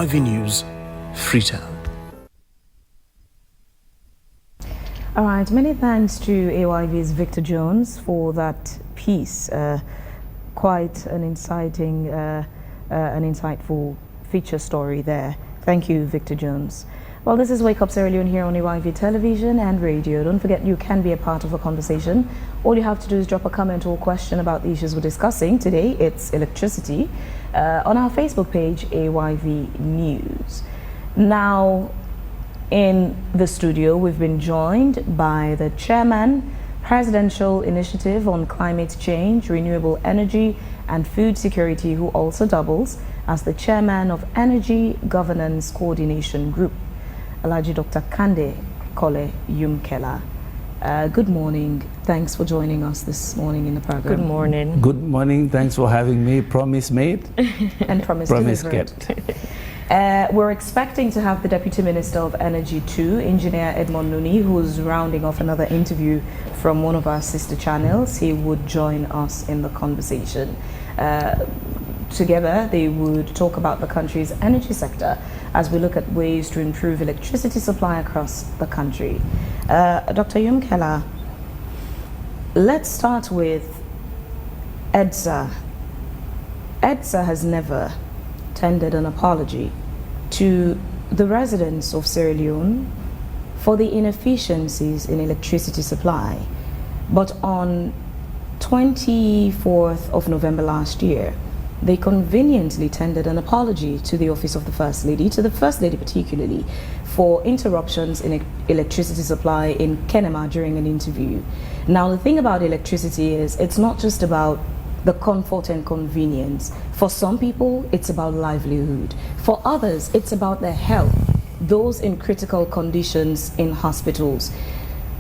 AYV News, Freetown. All right, many thanks to AYV's Victor Jones for that piece. Quite an insightful feature story there. Thank you, Victor Jones. Well, this is Wake Up Sierra Leone here on AYV Television and Radio. Don't forget, you can be a part of a conversation. All you have to do is drop a comment or question about the issues we're discussing. Today, it's electricity on our Facebook page, AYV News. Now, in the studio, we've been joined by the Chairman, Presidential Initiative on Climate Change, Renewable Energy and Food Security, who also doubles as the Chairman of Energy Governance Coordination Group, Alhaji Dr. Kande Kole Yumkela. Good morning. Thanks for joining us this morning in the program. Good morning. Good morning. Thanks for having me. Promise made. And promise kept. We're expecting to have the Deputy Minister of Energy too, Engineer Edmond Nuni, who's rounding off another interview from one of our sister channels. He would join us in the conversation. Together, they would talk about the country's energy sector as we look at ways to improve electricity supply across the country. Dr. Yumkela, let's start with EDSA. EDSA has never tendered an apology to the residents of Sierra Leone for the inefficiencies in electricity supply. But on 24th of November last year, they conveniently tendered an apology to the Office of the First Lady, to the First Lady particularly, for interruptions in electricity supply in Kenema during an interview. Now, the thing about electricity is it's not just about the comfort and convenience. For some people, it's about livelihood. For others, it's about their health, those in critical conditions in hospitals.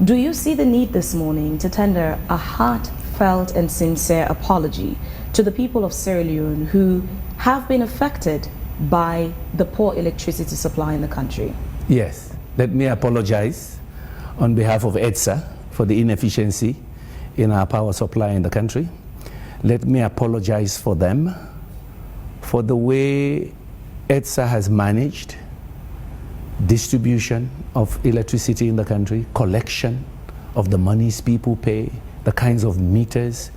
Do you see the need this morning to tender a heartfelt and sincere apology to the people of Sierra Leone who have been affected by the poor electricity supply in the country? Yes. Let me apologize on behalf of EDSA for the inefficiency in our power supply in the country. Let me apologize for them for the way EDSA has managed distribution of electricity in the country, collection of the monies people pay, the kinds of meters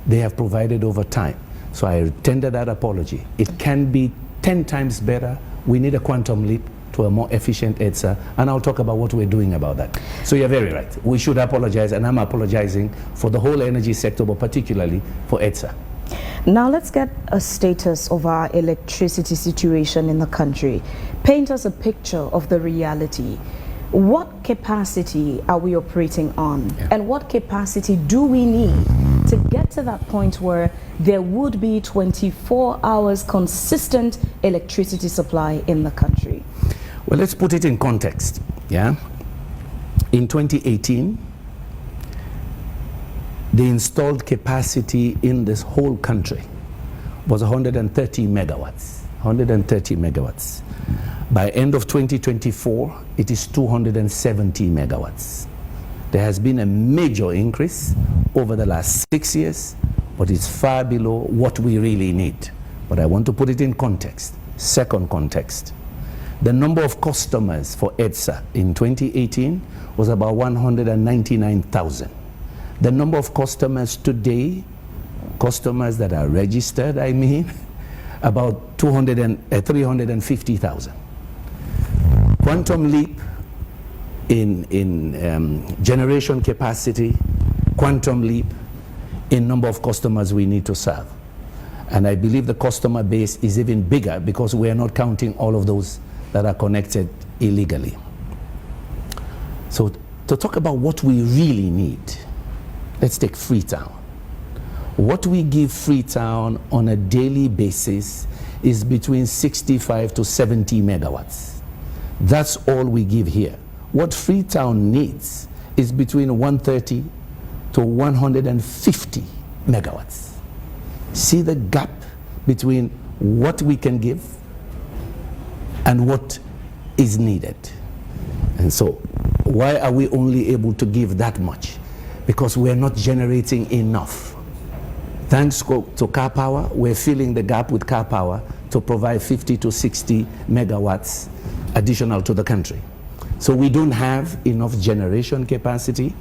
they have provided over time. So I tender that apology. It can be 10 times better. We need a quantum leap to a more efficient EDSA, and I'll talk about what we're doing about that. So you're very right. We should apologize, and I'm apologizing for the whole energy sector, but particularly for EDSA. Now let's get a status of our electricity situation in the country. Paint us a picture of the reality. What capacity are we operating on? Yeah. And what capacity do we need to get to that point where there would be 24 hours consistent electricity supply in the country? Well, let's put it in context. Yeah. In 2018, the installed capacity in this whole country was 130 megawatts. 130 megawatts. By end of 2024, it is 270 megawatts. There has been a major increase over the last 6 years, but it's far below what we really need. But I want to put it in context. Second context. The number of customers for EDSA in 2018 was about 199,000. The number of customers today, customers that are registered, I mean, about 350,000. Quantum leap in generation capacity, quantum leap in number of customers we need to serve. And I believe the customer base is even bigger because we are not counting all of those that are connected illegally. So to talk about what we really need, let's take Freetown. What we give Freetown on a daily basis is between 65 to 70 megawatts. That's all we give here. What Freetown needs is between 130 to 150 megawatts. See the gap between what we can give and what is needed. And so, why are we only able to give that much? Because we're not generating enough. Thanks to car power, we're filling the gap with car power to provide 50 to 60 megawatts additional to the country. So we don't have enough generation capacity.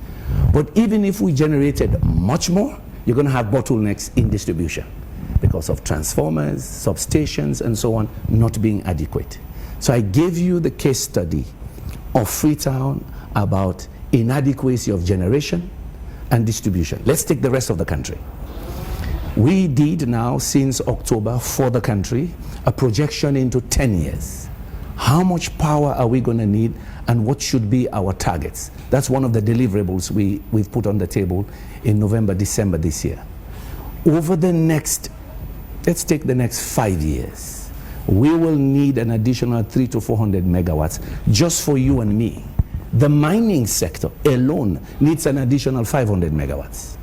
But even if we generated much more, you're going to have bottlenecks in distribution because of transformers, substations, and so on not being adequate. So I gave you the case study of Freetown about inadequacy of generation and distribution. Let's take the rest of the country. We did now, since October, for the country, a projection into 10 years. How much power are we going to need, and what should be our targets? That's one of the deliverables we've put on the table in November, December this year. Over the next, let's take the next 5 years, we will need an additional 300 to 400 megawatts just for you and me. The mining sector alone needs an additional 500 megawatts.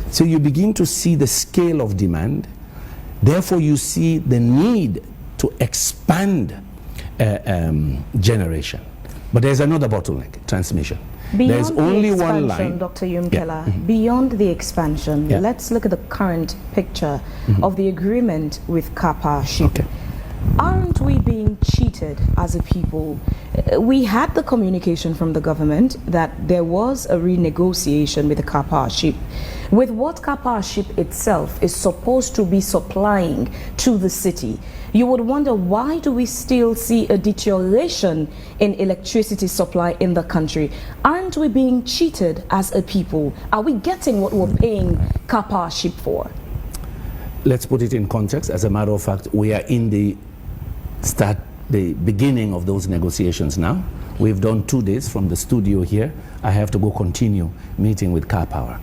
So you begin to see the scale of demand. Therefore, you see the need to expand generation. But there's another bottleneck, transmission. Beyond there's only the one line. Dr. Yumkela, beyond the expansion, let's look at the current picture of the agreement with Kappa Ship. Okay. Aren't we being cheated as a people? We had the communication from the government that there was a renegotiation with the Kappa Ship, with what Kappa Ship itself is supposed to be supplying to the city. You would wonder, why do we still see a deterioration in electricity supply in the country? Aren't we being cheated as a people? Are we getting what we're paying Kappa Ship for? Let's put it in context. As a matter of fact, we are in the beginning of those negotiations now. We've done 2 days from the studio here. I have to go continue meeting with Car Power.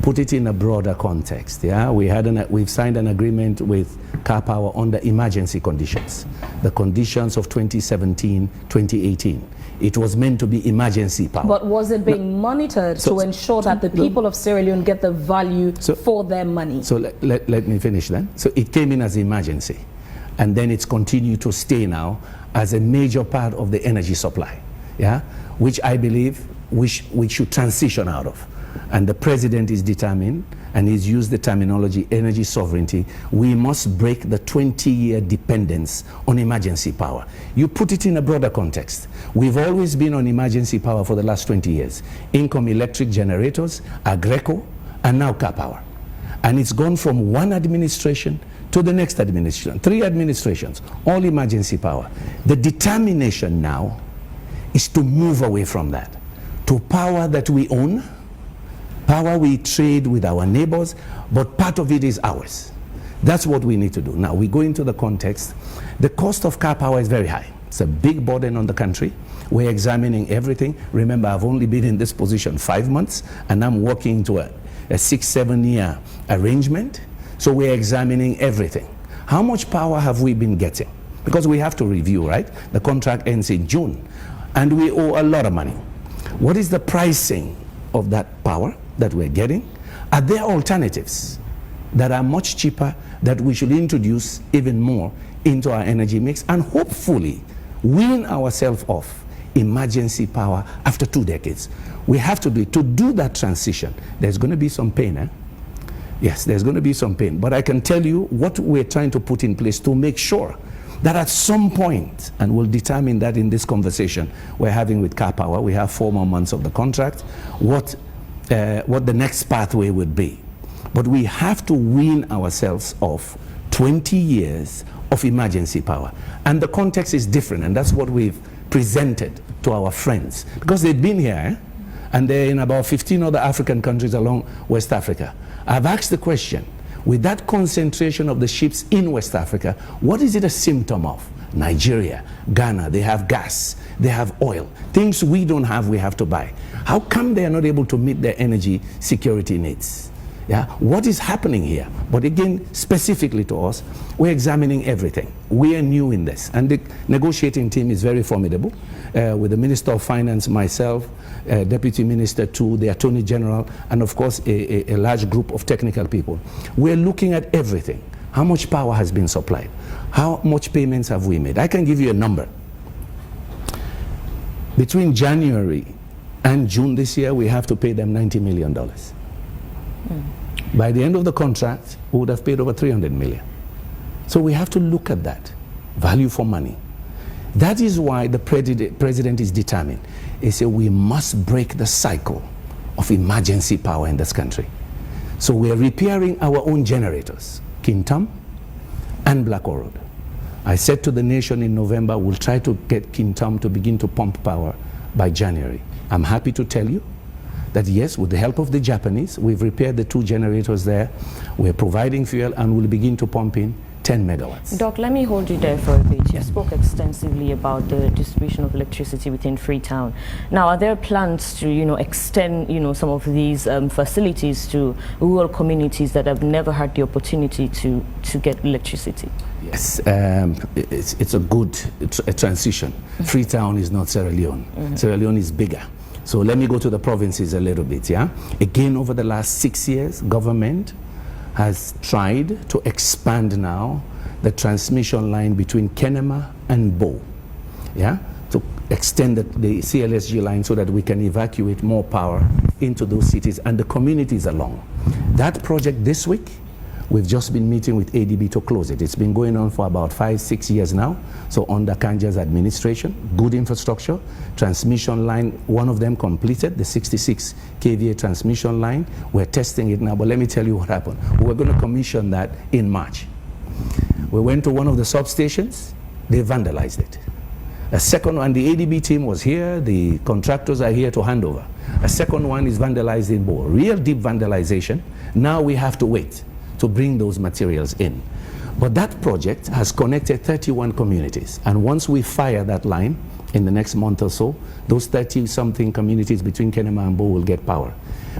Put it in a broader context. Yeah, we've signed an agreement with Car Power under emergency conditions, the conditions of 2017, 2018. It was meant to be emergency power. But was it being monitored to ensure that the people of Sierra Leone get the value for their money? So let me finish then. So it came in as emergency, and then it's continued to stay now as a major part of the energy supply, yeah, which I believe we should transition out of. And the president is determined, and he's used the terminology energy sovereignty. We must break the 20-year dependence on emergency power. You put it in a broader context. We've always been on emergency power for the last 20 years. Income electric generators, Agreco, and now Car Power. And it's gone from one administration to the next administration, 3 administrations, all emergency power. The determination now is to move away from that, to power that we own, power we trade with our neighbors, but part of it is ours. That's what we need to do. Now we go into the context. The cost of car power is very high. It's a big burden on the country. We're examining everything. Remember, I've only been in this position 5 months, and I'm working to a 6-7 year arrangement. So we're examining everything. How much power have we been getting? Because we have to review, right? The contract ends in June, and we owe a lot of money. What is the pricing of that power that we're getting? Are there alternatives that are much cheaper that we should introduce even more into our energy mix and hopefully wean ourselves off emergency power after 2 decades? We have to do it. To do that transition, there's going to be some pain, eh? Yes, there's going to be some pain. But I can tell you what we're trying to put in place to make sure that at some point, and we'll determine that in this conversation we're having with Car Power, we have 4 more months of the contract, what the next pathway would be. But we have to wean ourselves off 20 years of emergency power. And the context is different, and that's what we've presented to our friends. Because they've been here, eh? And they're in about 15 other African countries along West Africa. I've asked the question, with that concentration of the ships in West Africa, what is it a symptom of? Nigeria, Ghana, they have gas, they have oil. Things we don't have, we have to buy. How come they are not able to meet their energy security needs? Yeah, what is happening here? But again, specifically to us, we're examining everything. We are new in this, and the negotiating team is very formidable, with the Minister of Finance, myself, Deputy Minister 2, the Attorney General, and of course a large group of technical people. We're looking at everything. How much power has been supplied? How much payments have we made? I can give you a number. Between January and June this year, we have to pay them $90 million. By the end of the contract, we would have paid over 300 million. So we have to look at that, value for money. That is why the president is determined. He said we must break the cycle of emergency power in this country. So we are repairing our own generators, Kintam and Black Road. I said to the nation in November, we'll try to get Kintam to begin to pump power by January. I'm happy to tell you that yes, with the help of the Japanese, we've repaired the 2 generators there. We're providing fuel and we'll begin to pump in 10 megawatts. Doc, let me hold you there for a bit. You spoke extensively about the distribution of electricity within Freetown. Now, are there plans to, extend, some of these facilities to rural communities that have never had the opportunity to get electricity? Yes, it's a good transition. Freetown is not Sierra Leone. Sierra Leone is bigger. So let me go to the provinces a little bit, yeah? Again, over the last 6 years, government has tried to expand now the transmission line between Kenema and Bo, yeah? To extend the CLSG line so that we can evacuate more power into those cities and the communities along. That project this week, we've just been meeting with ADB to close it. It's been going on for about 5-6 years now. So under Kanja's administration, good infrastructure, transmission line, one of them completed, the 66 kVA transmission line. We're testing it now, but let me tell you what happened. We were going to commission that in March. We went to one of the substations, they vandalized it. A second one, the ADB team was here, the contractors are here to hand over. A second one is vandalized in Bo, real deep vandalization. Now we have to wait to bring those materials in. But that project has connected 31 communities. And once we fire that line in the next month or so, those 30-something communities between Kenema and Bo will get power.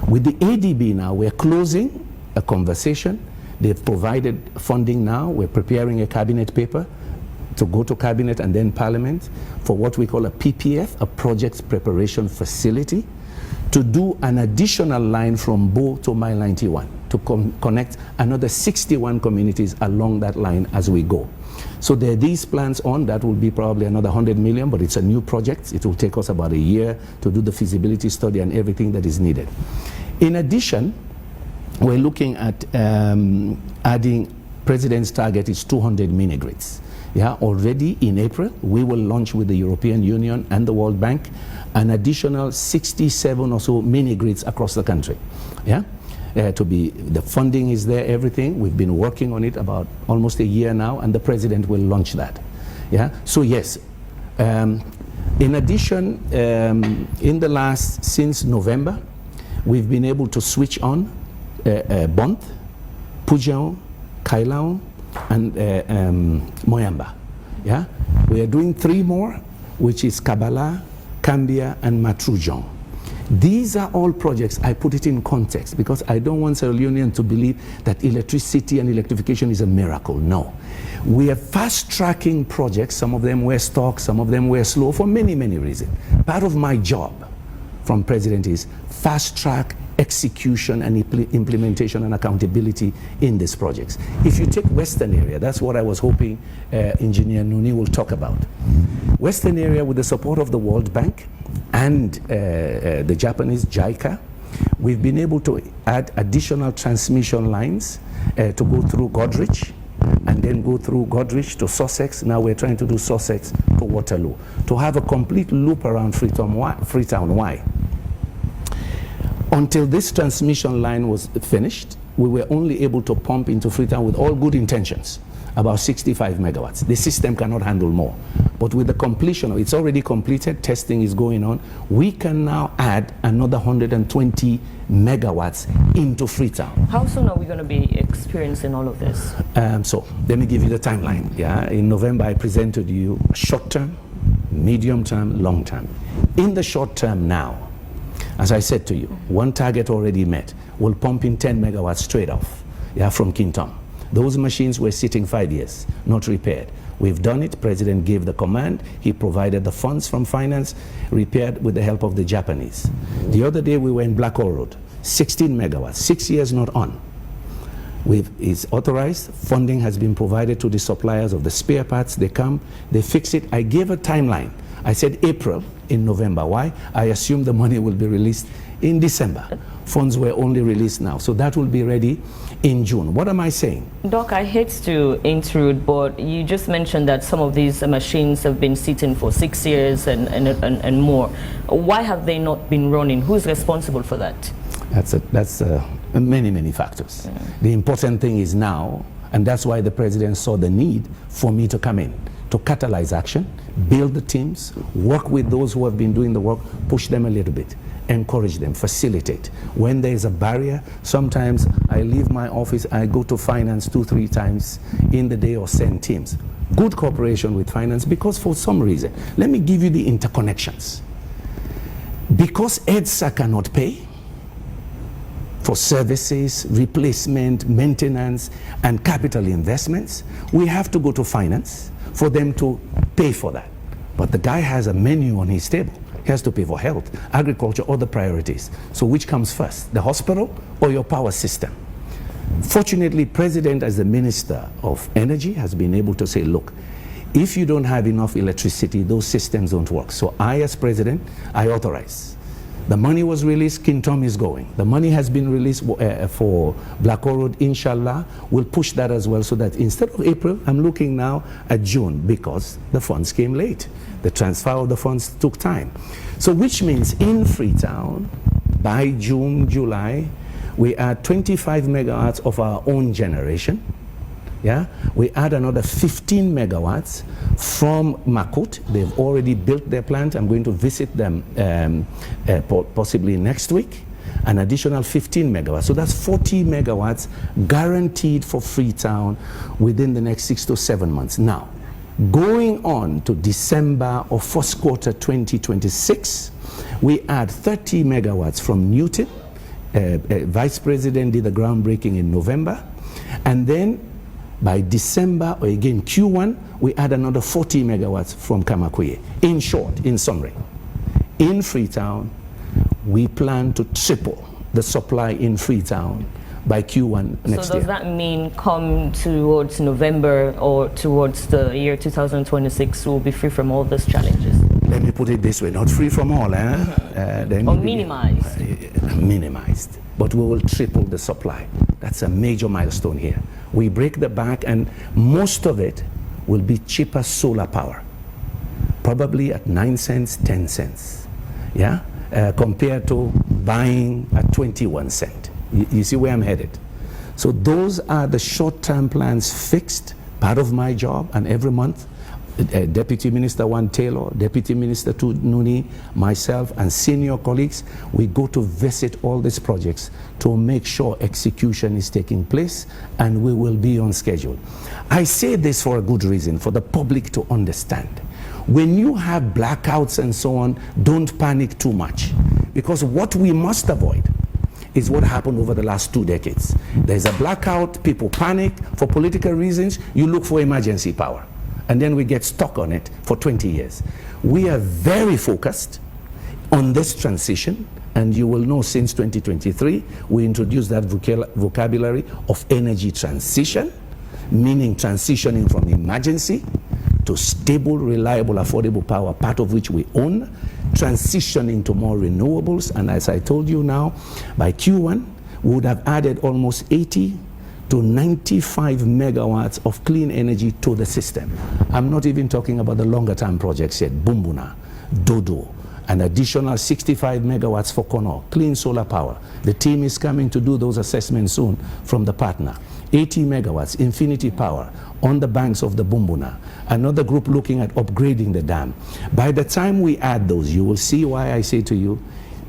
With the ADB now, we're closing a conversation. They've provided funding now. We're preparing a cabinet paper to go to cabinet and then parliament for what we call a PPF, a project preparation facility, to do an additional line from Bo to Mile 91 to connect another 61 communities along that line as we go. So there are these plans on, that will be probably another 100 million, but it's a new project. It will take us about a year to do the feasibility study and everything that is needed. In addition, we're looking at adding, President's target is 200 mini grids. Yeah, already in April, we will launch with the European Union and the World Bank an additional 67 or so mini grids across the country. Yeah, the funding is there, everything. We've been working on it about almost a year now, and the President will launch that. Yeah, so yes. In addition, since November, we've been able to switch on Bont, Pujao, Kailaon, and Moyamba. Yeah, we are doing 3 more, which is Kabbalah, Cambia, and Matrujong. These are all projects. I put it in context because I don't want Sierra Leoneans to believe that electricity and electrification is a miracle. No, we are fast-tracking projects. Some of them were stuck, some of them were slow for many, many reasons. Part of my job from President is fast-track execution and implementation and accountability in these projects. If you take Western area, that's what I was hoping Engineer Nuni will talk about. Western area, with the support of the World Bank and the Japanese JICA, we've been able to add additional transmission lines to go through Godrich and then go through Godrich to Sussex. Now we're trying to do Sussex to Waterloo to have a complete loop around Freetown. Why? Until this transmission line was finished, we were only able to pump into Freetown with all good intentions, about 65 megawatts. The system cannot handle more. But with the completion, it's already completed, testing is going on, we can now add another 120 megawatts into Freetown. How soon are we going to be experiencing all of this? So let me give you the timeline. Yeah, in November, I presented you short term, medium term, long term. In the short term now, as I said to you, one target already met. We'll pump in 10 megawatts straight off, yeah, from Kintom. Those machines were sitting 5 years, not repaired. We've done it. President gave the command. He provided the funds from finance, repaired with the help of the Japanese. The other day we were in Black Road, 16 megawatts, 6 years not on. It's authorized. Funding has been provided to the suppliers of the spare parts. They come, they fix it. I gave a timeline. I said April in November. Why? I assume the money will be released in December. Funds were only released now. So that will be ready in June. What am I saying? Doc, I hate to intrude, but you just mentioned that some of these machines have been sitting for 6 years and more. Why have they not been running? Who's responsible for that? That's many factors. The important thing is now, and that's why the president saw the need for me to come in, to catalyze action, build the teams, work with those who have been doing the work, push them a little bit, encourage them, facilitate. When there is a barrier, sometimes I leave my office, I go to finance 2-3 times in the day or send teams. Good cooperation with finance, because for some reason, let me give you the interconnections. Because EDSA cannot pay for services, replacement, maintenance, and capital investments, we have to go to finance for them to pay for that. But the guy has a menu on his table. He has to pay for health, agriculture, other priorities. So which comes first, the hospital or your power system? Fortunately, President, as the Minister of Energy, has been able to say, look, if you don't have enough electricity, those systems don't work. So I, as President, I authorize. The money was released, Kintom is going. The money has been released for Black Road, inshallah. We'll push that as well, so that instead of April, I'm looking now at June, because the funds came late. The transfer of the funds took time. So which means in Freetown, by June, July, we add 25 megawatts of our own generation. Yeah, we add another 15 megawatts from Makut. They've already built their plant. I'm going to visit them possibly next week. An additional 15 megawatts. So that's 40 megawatts guaranteed for Freetown within the next 6 to 7 months. Now, going on to December or first quarter 2026, we add 30 megawatts from Newton. Vice President did the groundbreaking in November. And then by December, or again Q1, we add another 40 megawatts from Kamakwe. In short, in summary, in Freetown, we plan to triple the supply in Freetown by Q1 next year. So does that mean come towards November or towards the year 2026, we'll be free from all these challenges? Let me put it this way, not free from all, or minimized? Minimized, but we will triple the supply. That's a major milestone here. We break the back, and most of it will be cheaper solar power, probably at 9 cents, 10 cents, yeah, compared to buying at 21 cents. You see where I'm headed? So those are the short-term plans fixed, part of my job, and every month, Deputy Minister Juan Taylor, Deputy Minister Nuni, myself, and senior colleagues, we go to visit all these projects to make sure execution is taking place, and we will be on schedule. I say this for a good reason, for the public to understand. When you have blackouts and so on, don't panic too much, because what we must avoid is what happened over the last 2 decades. There's a blackout, people panic for political reasons, you look for emergency power, and then we get stuck on it for 20 years. We are very focused on this transition, and you will know since 2023, we introduced that vocabulary of energy transition, meaning transitioning from emergency to stable, reliable, affordable power, part of which we own, transitioning to more renewables. And as I told you now, by Q1, we would have added almost 80 to 95 megawatts of clean energy to the system. I'm not even talking about the longer term projects yet, Bumbuna, Dodo, an additional 65 megawatts for Kono, clean solar power. The team is coming to do those assessments soon from the partner. 80 megawatts, infinity power on the banks of the Bumbuna. Another group looking at upgrading the dam. By the time we add those, you will see why I say to you,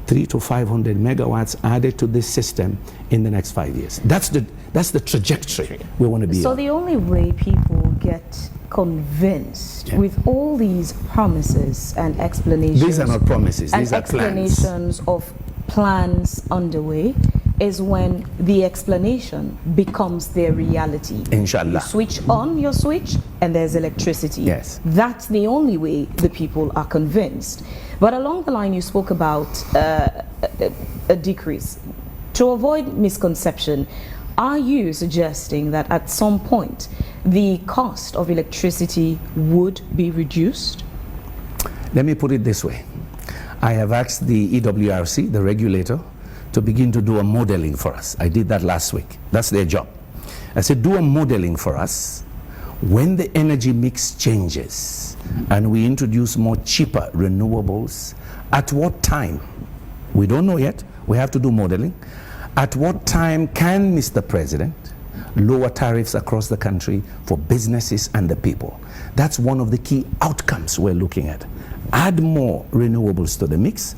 300 to 500 megawatts added to this system in the next 5 years. That's the trajectory we want to be on. So the only way people get convinced with all these promises and explanations. These are not promises, these are plans. Explanations of plans underway is when the explanation becomes their reality. Inshallah. You switch on your switch and there's electricity. Yes. That's the only way the people are convinced. But along the line you spoke about a decrease. To avoid misconception, are you suggesting that at some point the cost of electricity would be reduced? Let me put it this way. I have asked the EWRC, the regulator, to begin to do a modeling for us. I did that last week. That's their job. I said, do a modeling for us. When the energy mix changes and we introduce more cheaper renewables, at what time? We don't know yet. We have to do modeling. At what time can Mr. President lower tariffs across the country for businesses and the people? That's one of the key outcomes we're looking at. Add more renewables to the mix.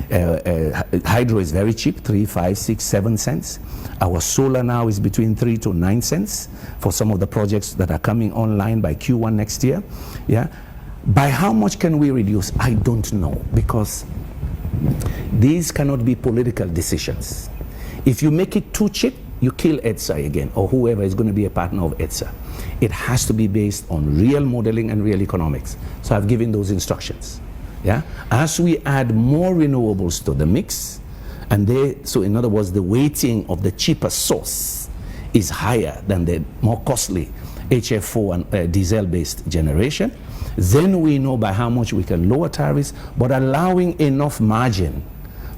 Hydro is very cheap, 3, 5, 6, 7 cents. Our solar now is between 3 to 9 cents for some of the projects that are coming online by Q1 next year. Yeah. By how much can we reduce? I don't know, because these cannot be political decisions. If you make it too cheap, you kill EDSA again, or whoever is going to be a partner of EDSA. It has to be based on real modeling and real economics. So I've given those instructions. Yeah? As we add more renewables to the mix, so in other words, the weighting of the cheaper source is higher than the more costly HF4 and diesel-based generation, then we know by how much we can lower tariffs, but allowing enough margin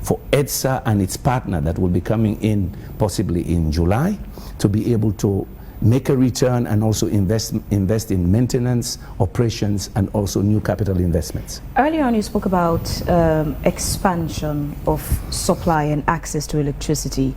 for EDSA and its partner that will be coming in possibly in July to be able to make a return and also invest in maintenance, operations, and also new capital investments. Earlier on you spoke about expansion of supply and access to electricity.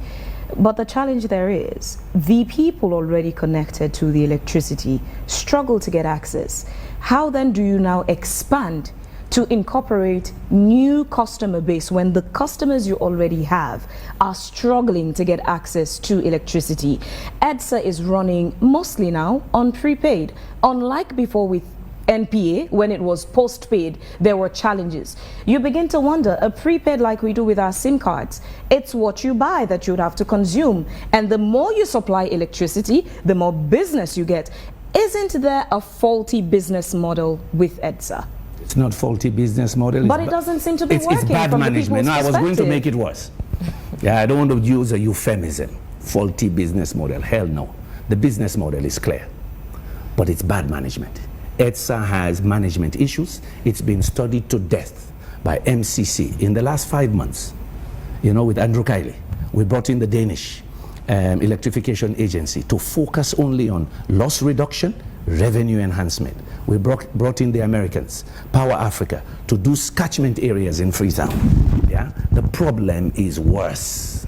But the challenge there is the people already connected to the electricity struggle to get access. How then do you now expand to incorporate new customer base when the customers you already have are struggling to get access to electricity? EDSA is running mostly now on prepaid. Unlike before with NPA, when it was postpaid, there were challenges. You begin to wonder, a prepaid like we do with our SIM cards, it's what you buy that you'd have to consume. And the more you supply electricity, the more business you get. Isn't there a faulty business model with EDSA? It's not faulty business model. But it doesn't seem to be working. It's bad from management. The No, I was going to make it worse. Yeah, I don't want to use a euphemism. Faulty business model. Hell no. The business model is clear, but it's bad management. EDSA has management issues. It's been studied to death by MCC in the last 5 months. You know, with Andrew Kiley, we brought in the Danish Electrification Agency to focus only on loss reduction, revenue enhancement. We brought in the Americans, Power Africa, to do catchment areas in Freetown. Yeah, the problem is worse.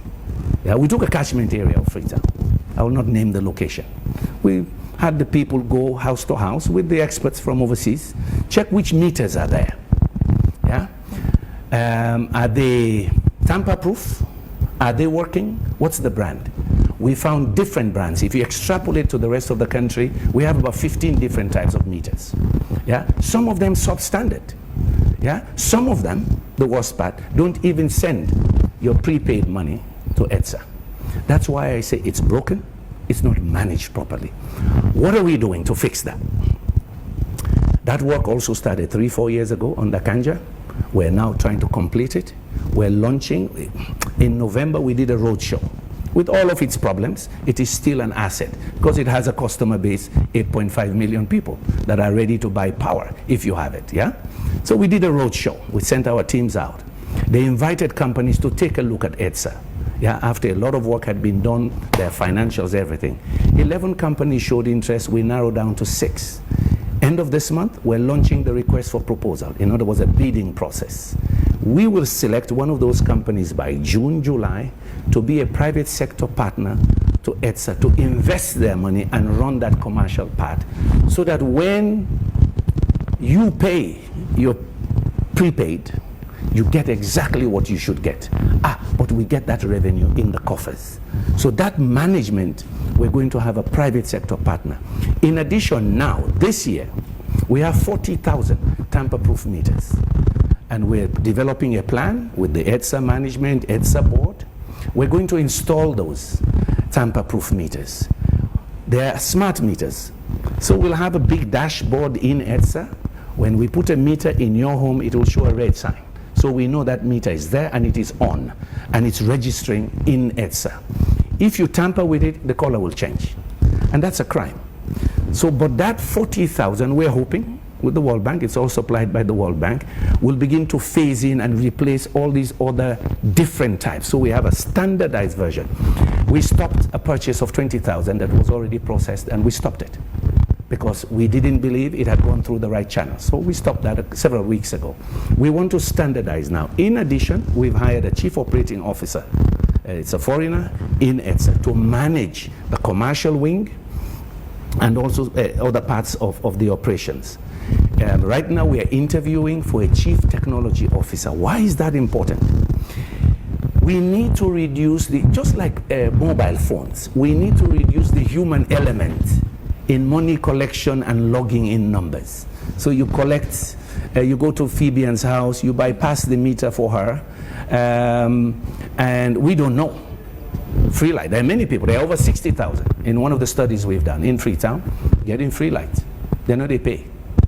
Yeah, we took a catchment area of Freetown. I will not name the location. We had the people go house to house with the experts from overseas, check which meters are there. Yeah, are they tamper-proof? Are they working? What's the brand? We found different brands. If you extrapolate to the rest of the country, we have about 15 different types of meters. Yeah, some of them substandard. Yeah, some of them, the worst part, don't even send your prepaid money to EDSA. That's why I say it's broken. It's not managed properly. What are we doing to fix that? That work also started 3-4 years ago under Kanja. We're now trying to complete it. We're launching. In November, we did a roadshow. With all of its problems, it is still an asset because it has a customer base, 8.5 million people that are ready to buy power if you have it, yeah? So we did a roadshow. We sent our teams out. They invited companies to take a look at EDSA. Yeah, after a lot of work had been done, their financials, everything. 11 companies showed interest. We narrowed down to 6. End of this month, we're launching the request for proposal. In other words, a bidding process. We will select one of those companies by June, July to be a private sector partner to EDSA to invest their money and run that commercial part so that when you pay your prepaid, you get exactly what you should get. But we get that revenue in the coffers. So that management, we're going to have a private sector partner. In addition, now, this year, we have 40,000 tamper-proof meters. And we're developing a plan with the EDSA management, EDSA board. We're going to install those tamper-proof meters. They're smart meters. So we'll have a big dashboard in EDSA. When we put a meter in your home, it will show a red sign. So we know that meter is there and it is on. And it's registering in EDSA. If you tamper with it, the color will change. And that's a crime. So, but that 40,000, we're hoping, with the World Bank. It's all supplied by the World Bank. We'll begin to phase in and replace all these other different types. So we have a standardized version. We stopped a purchase of 20,000 that was already processed, and we stopped it because we didn't believe it had gone through the right channel. So we stopped that several weeks ago. We want to standardize now. In addition, we've hired a chief operating officer. It's a foreigner in EDSA to manage the commercial wing and also other parts of the operations. Right now we are interviewing for a chief technology officer. Why is that important? We need to reduce just like mobile phones, we need to reduce the human element in money collection and logging in numbers. So you collect, you go to Phoebe's house, you bypass the meter for her, and we don't know. Free light, there are many people, there are over 60,000 in one of the studies we've done in Freetown, getting free light. They know they pay.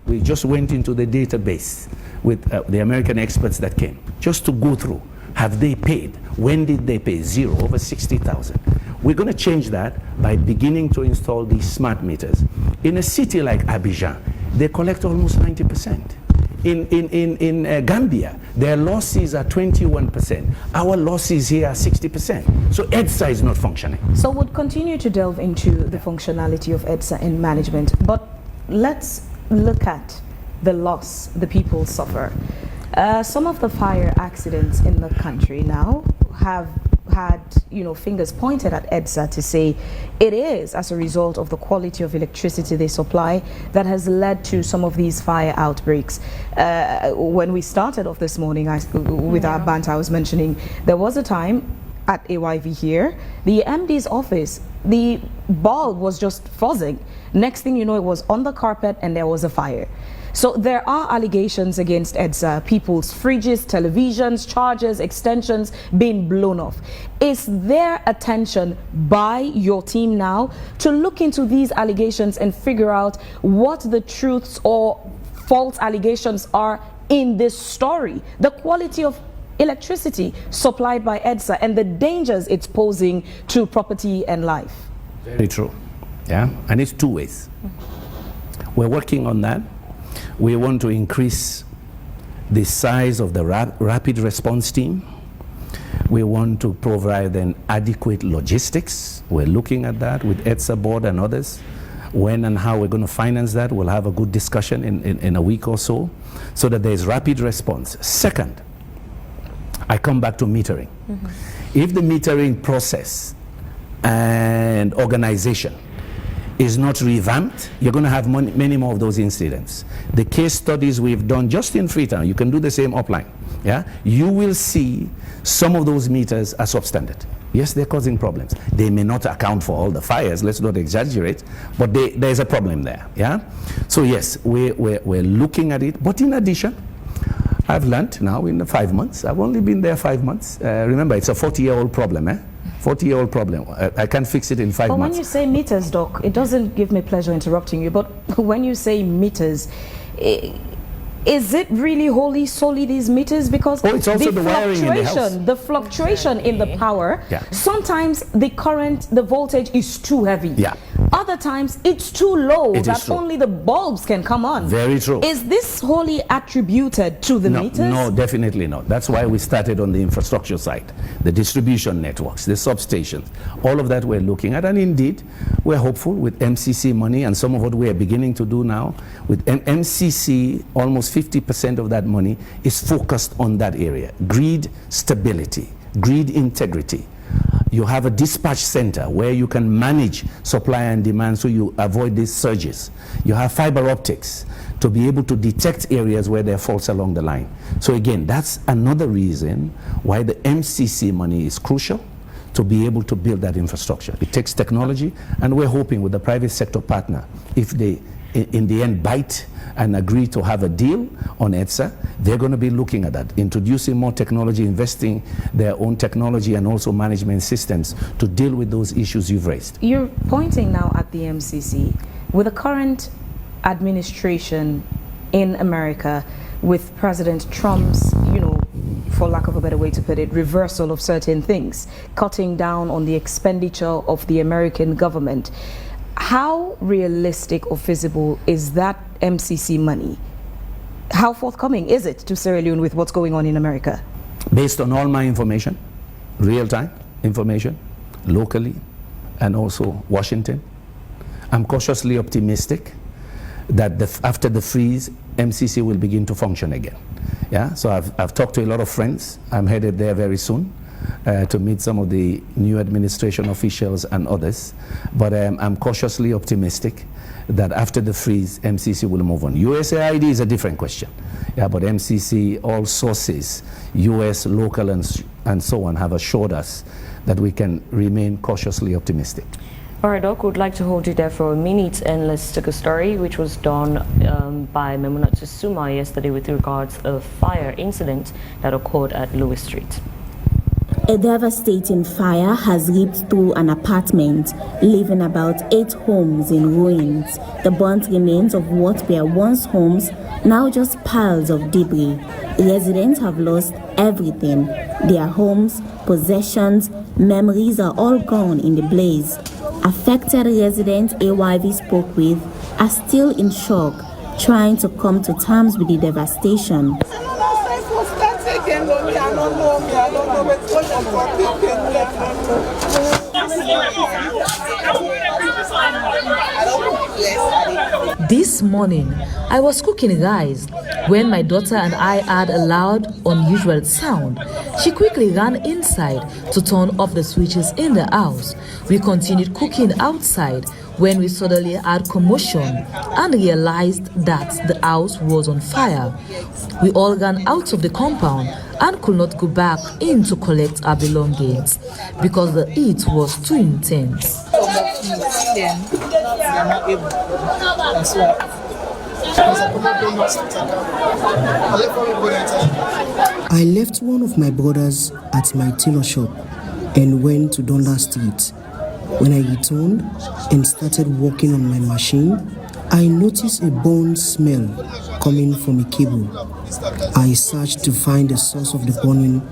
We just went into the database with the American experts that came, just to go through, have they paid? When did they pay? Zero, over 60,000. We're going to change that by beginning to install these smart meters. In a city like Abidjan, they collect almost 90%. In Gambia, their losses are 21%. Our losses here are 60%. So EDSA is not functioning. So we'll continue to delve into the functionality of EDSA in management, but let's look at the loss the people suffer. Some of the fire accidents in the country now have had, fingers pointed at EDSA to say it is as a result of the quality of electricity they supply that has led to some of these fire outbreaks. When we started off this morning with our banter, I was mentioning there was a time at AYV here, the MD's office, the bulb was just fuzzing. Next thing you know, it was on the carpet and there was a fire. So there are allegations against EDSA, people's fridges, televisions, chargers, extensions being blown off. Is there attention by your team now to look into these allegations and figure out what the truths or false allegations are in this story? The quality of electricity supplied by EDSA and the dangers it's posing to property and life. Very true. Yeah, and it's two ways. We're working on that. We want to increase the size of the rapid response team. We want to provide an adequate logistics. We're looking at that with EDSA board and others. When and how we're going to finance that, we'll have a good discussion in a week or so that there's rapid response. Second, I come back to metering. If the metering process and organization is not revamped, you're going to have many more of those incidents. The case studies we've done just in Freetown, you can do the same offline. Yeah, you will see some of those meters are substandard. Yes, they're causing problems. They may not account for all the fires, let's not exaggerate, but there's a problem there. Yeah, so yes, we're looking at it, but in addition, I've learned now in the 5 months, I've only been there 5 months. Remember, it's a 40-year-old problem, 40-year-old problem. I can't fix it in 5 months. But when you say meters, Doc, it doesn't give me pleasure interrupting you, but when you say meters, is it really wholly solely these meters? Because it's also the wiring in the house. The fluctuation in the power, sometimes the current, the voltage is too heavy. Yeah. Other times it's too low that only the bulbs can come on. Very true. Is this wholly attributed to the meters? No, definitely not. That's why we started on the infrastructure side, the distribution networks, the substations, all of that we're looking at. And indeed, we're hopeful with MCC money and some of what we are beginning to do now. With MCC, almost 50% of that money is focused on that area. Grid stability, grid integrity. You have a dispatch center where you can manage supply and demand so you avoid these surges. You have fiber optics to be able to detect areas where there are faults along the line. So again, that's another reason why the MCC money is crucial to be able to build that infrastructure. It takes technology, and we're hoping with the private sector partner, if they in the end bite and agree to have a deal on EDSA, they're going to be looking at that, introducing more technology, investing their own technology and also management systems to deal with those issues you've raised. You're pointing now at the MCC. With the current administration in America, with President Trump's, for lack of a better way to put it, reversal of certain things, cutting down on the expenditure of the American government, How realistic or feasible is that MCC money? How forthcoming is it to Sierra Leone with what's going on in America? Based on all my information, real-time information, locally, and also Washington, I'm cautiously optimistic that after the freeze, MCC will begin to function again. Yeah, so I've talked to a lot of friends. I'm headed there very soon to meet some of the new administration officials and others. But I'm cautiously optimistic that after the freeze, MCC will move on. USAID is a different question. Yeah, but MCC, all sources, US, local, and so on, have assured us that we can remain cautiously optimistic. All right, Doc, would like to hold you there for a minute and let's take a story which was done by Memunat Suma yesterday with regards to a fire incident that occurred at Lewis Street. A devastating fire has ripped through an apartment, leaving about 8 homes in ruins. The burnt remains of what were once homes, now just piles of debris. Residents have lost everything. Their homes, possessions, memories are all gone in the blaze. Affected residents AYV spoke with are still in shock, trying to come to terms with the devastation. This morning, I was cooking rice when my daughter and I heard a loud, unusual sound. She quickly ran inside to turn off the switches in the house. We continued cooking outside when we suddenly heard commotion and realized that the house was on fire. We all ran out of the compound and could not go back in to collect our belongings because the heat was too intense. I left one of my brothers at my tailor shop and went to Donda Street. When I returned and started working on my machine, I noticed a burn smell coming from a cable. I searched to find the source of the burning,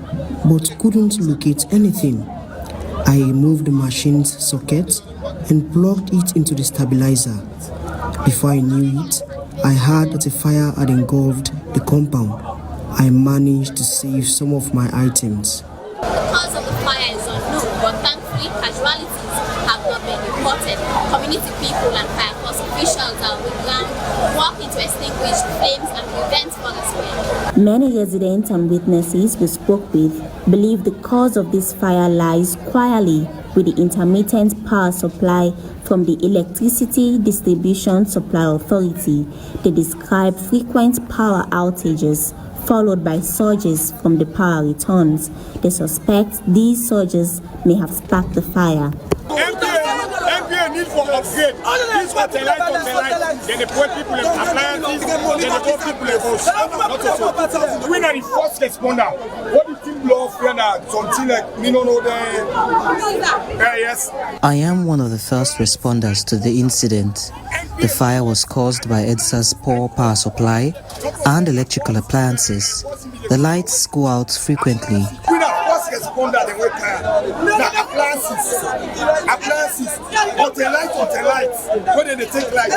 but couldn't locate anything. I removed the machine's socket and plugged it into the stabilizer. Before I knew it, I heard that a fire had engulfed the compound. I managed to save some of my items. The cause of the fire is unknown, but thankfully casualties have not been reported. Community people and fire force officials are on the ground working to extinguish flames and prevent further spread. Many residents and witnesses we spoke with believe the cause of this fire lies squarely with the intermittent power supply from the Electricity Distribution Supply Authority. They describe frequent power outages followed by surges from the power returns. They suspect these surges may have sparked the fire. MPA need for upgrade. This fertilize, then they put people in appliances, then they put people in house. Not so. We are the first responder. What do you think blow off when something like me don't know there? Yes. I am one of the first responders to the incident. The fire was caused by EDSA's poor power supply and electrical appliances. The lights go out frequently. We are first responder, they wake up. Now appliances, until lights. When they take lights,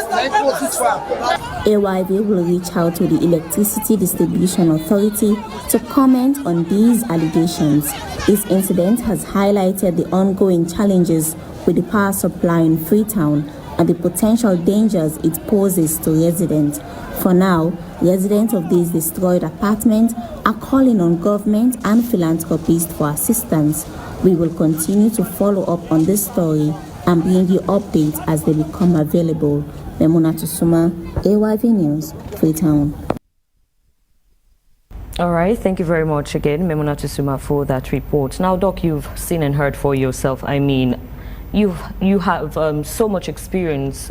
AYV will reach out to the Electricity Distribution Authority to comment on these allegations. This incident has highlighted the ongoing challenges with the power supply in Freetown and the potential dangers it poses to residents. For now, residents of these destroyed apartments are calling on government and philanthropists for assistance. We will continue to follow up on this story and bring you updates as they become available. Memunat Suma, AYV News, Freetown. All right, thank you very much again, Memunat Suma, for that report. Now, Doc, you've seen and heard for yourself. I mean, you have so much experience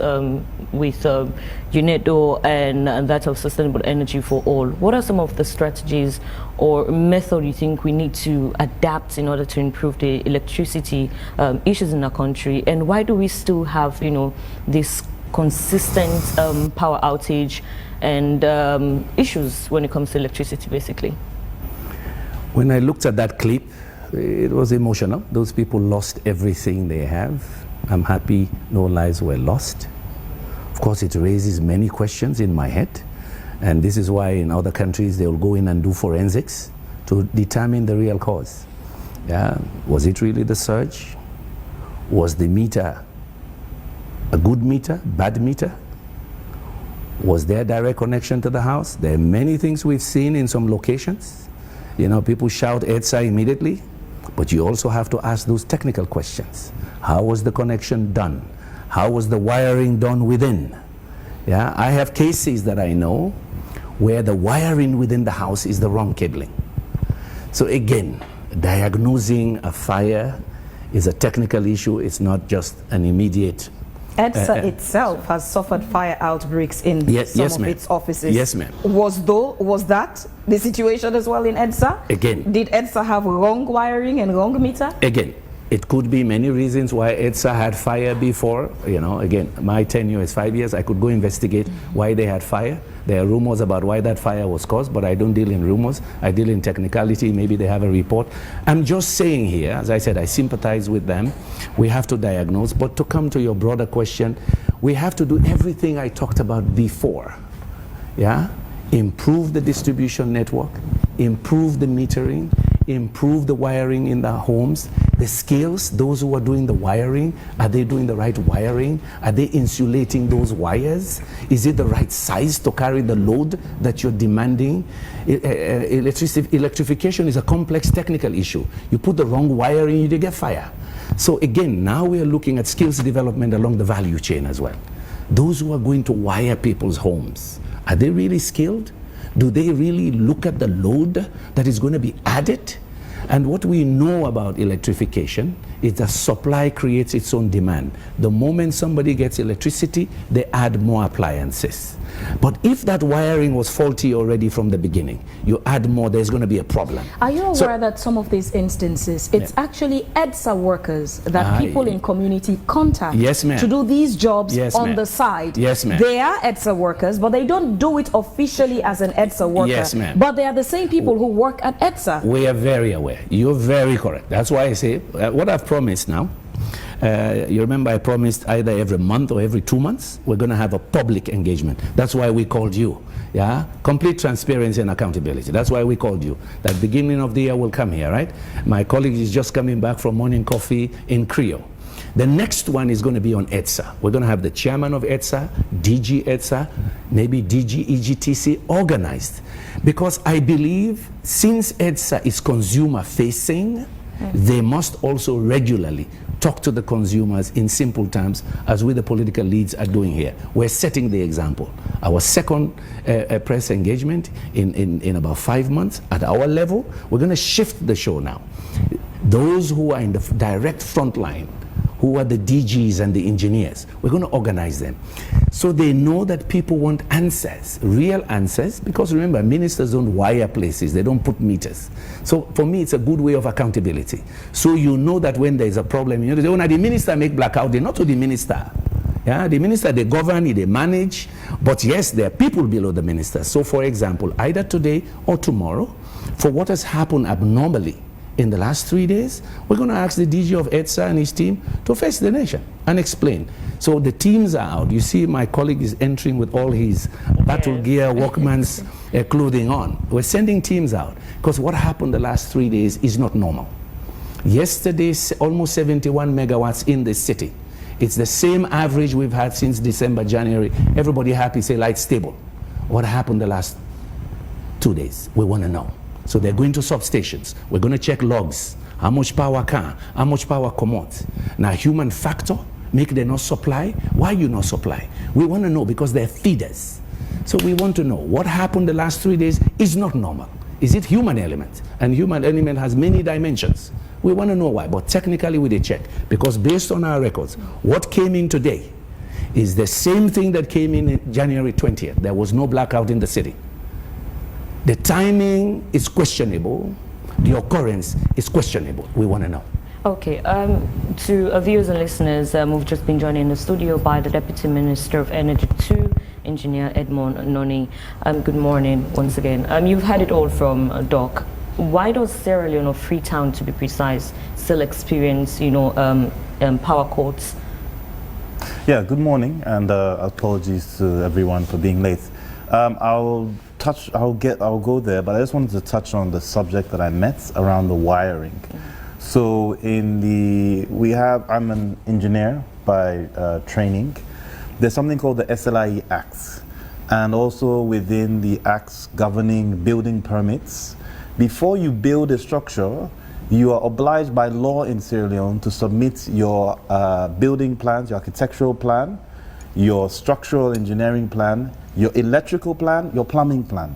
with UNEDO and that of sustainable energy for all. What are some of the strategies or method you think we need to adapt in order to improve the electricity issues in our country? And why do we still have, this consistent power outage and issues when it comes to electricity, basically? When I looked at that clip, it was emotional. Those people lost everything they have. I'm happy no lives were lost. Of course, it raises many questions in my head, and this is why in other countries they'll go in and do forensics to determine the real cause. Yeah, was it really the surge? Was the meter a good meter, bad meter? Was there direct connection to the house? There are many things we've seen in some locations. You know, people shout EDSA immediately, but you also have to ask those technical questions. How was the connection done? How was the wiring done within? Yeah, I have cases that I know where the wiring within the house is the wrong cabling. So again, diagnosing a fire is a technical issue. It's not just an immediate. EDSA itself has suffered fire outbreaks in some of its offices. Yes, ma'am. Was that the situation as well in EDSA? Again. Did EDSA have wrong wiring and wrong meter? Again, it could be many reasons why EDSA had fire before. You know, again, my tenure is 5 years. I could go investigate why they had fire. There are rumors about why that fire was caused, but I don't deal in rumors. I deal in technicality. Maybe they have a report. I'm just saying here, as I said, I sympathize with them. We have to diagnose, but to come to your broader question, we have to do everything I talked about before. Yeah? Improve the distribution network, improve the metering, improve the wiring in the homes, the scales, those who are doing the wiring, are they doing the right wiring? Are they insulating those wires? Is it the right size to carry the load that you're demanding? Electrification is a complex technical issue. You put the wrong wiring, you get fire. So again, now we are looking at skills development along the value chain as well. Those who are going to wire people's homes, are they really skilled? Do they really look at the load that is going to be added? And what we know about electrification is that supply creates its own demand. The moment somebody gets electricity, they add more appliances. But if that wiring was faulty already from the beginning, you add more, there's going to be a problem. Are you aware that some of these instances, it's actually EDSA workers that people in community contact to do these jobs on the side? Yes, ma'am. They are EDSA workers, but they don't do it officially as an EDSA worker. Yes, ma'am. But they are the same people who work at EDSA. We are very aware. You're very correct. That's why I say what I've promised now. You remember I promised either every month or every 2 months we're going to have a public engagement. That's why we called you. Yeah, complete transparency and accountability. That's why we called you. That beginning of the year will come here, right? My colleague is just coming back from morning coffee in Creole. The next one is going to be on EDSA. We're going to have the chairman of EDSA, DG EDSA, maybe DG EGTC organized. Because I believe since EDSA is consumer facing, they must also regularly talk to the consumers in simple terms, as we the political leads are doing here. We're setting the example. Our second press engagement in about 5 months at our level, we're going to shift the show now. Those who are in the direct front line, who are the DGs and the engineers, we're going to organize them so they know that people want answers, real answers, because remember, ministers don't wire places, they don't put meters. So for me, it's a good way of accountability. So you know that when there's a problem, you know, when the minister make blackout, they're not to the minister. Yeah, the minister, they govern, they manage, but yes, there are people below the minister. So for example, either today or tomorrow, for what has happened abnormally in the last 3 days, we're going to ask the DG of EDSA and his team to face the nation and explain. So the teams are out. You see my colleague is entering with all his battle gear, workman's clothing on. We're sending teams out because what happened the last 3 days is not normal. Yesterday, almost 71 megawatts in the city. It's the same average we've had since December, January. Everybody happy, say light stable. What happened the last 2 days? We want to know. So they're going to substations. We're going to check logs. How much power can? How much power come out? Now, human factor, make them not supply. Why you not supply? We want to know because they're feeders. So we want to know what happened the last 3 days is not normal. Is it human element? And human element has many dimensions. We want to know why, but technically we did check. Because based on our records, what came in today is the same thing that came in January 20th. There was no blackout in the city. The timing is questionable. The occurrence is questionable. We want to know. Okay, to viewers and listeners, we've just been joined in the studio by the Deputy Minister of Energy 2, Engineer Edmond Noni. Good morning once again. You've had it all from Doc. Why does Sierra Leone, or Freetown to be precise, still experience, power cuts Yeah, good morning, and apologies to everyone for being late. I'll go there, but I just wanted to touch on the subject that I met around the wiring. So I'm an engineer by training. There's something called the SLIE Acts, and also within the acts governing building permits, before you build a structure, you are obliged by law in Sierra Leone to submit your building plans, your architectural plan, your structural engineering plan, your electrical plan, your plumbing plan.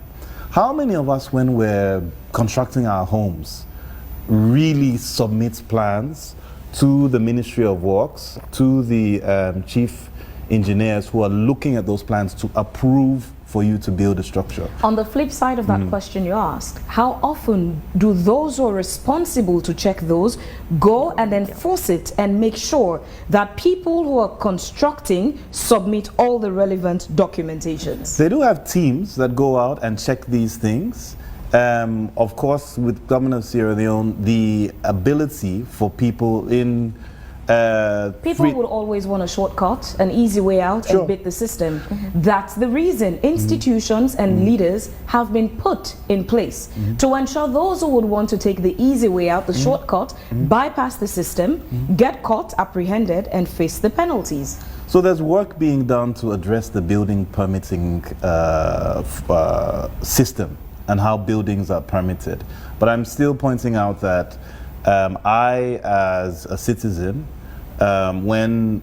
How many of us, when we're constructing our homes, really submit plans to the Ministry of Works, to the chief engineers who are looking at those plans to approve for you to build a structure? On the flip side of that question you asked, how often do those who are responsible to check those go and enforce it and make sure that people who are constructing submit all the relevant documentations? They do have teams that go out and check these things. Of course, with Government of Sierra Leone, the ability for people in people would always want a shortcut, an easy way out, and beat the system. That's the reason institutions and leaders have been put in place to ensure those who would want to take the easy way out, the shortcut, bypass the system, get caught, apprehended, and face the penalties. So there's work being done to address the building permitting system and how buildings are permitted. But I'm still pointing out that I, as a citizen, when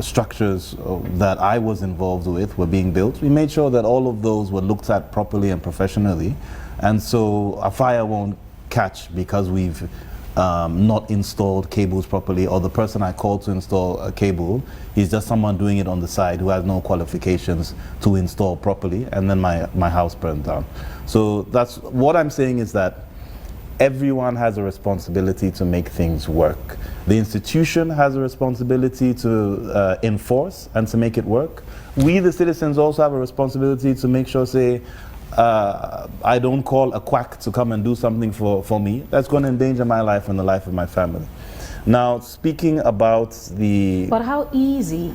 structures that I was involved with were being built, we made sure that all of those were looked at properly and professionally. And so a fire won't catch because we've not installed cables properly, or the person I called to install a cable, he's just someone doing it on the side who has no qualifications to install properly, and then my house burned down. So that's what I'm saying, is that everyone has a responsibility to make things work. The institution has a responsibility to enforce and to make it work. We, the citizens, also have a responsibility to make sure, say, I don't call a quack to come and do something for me that's going to endanger my life and the life of my family. Now, speaking about the... But how easy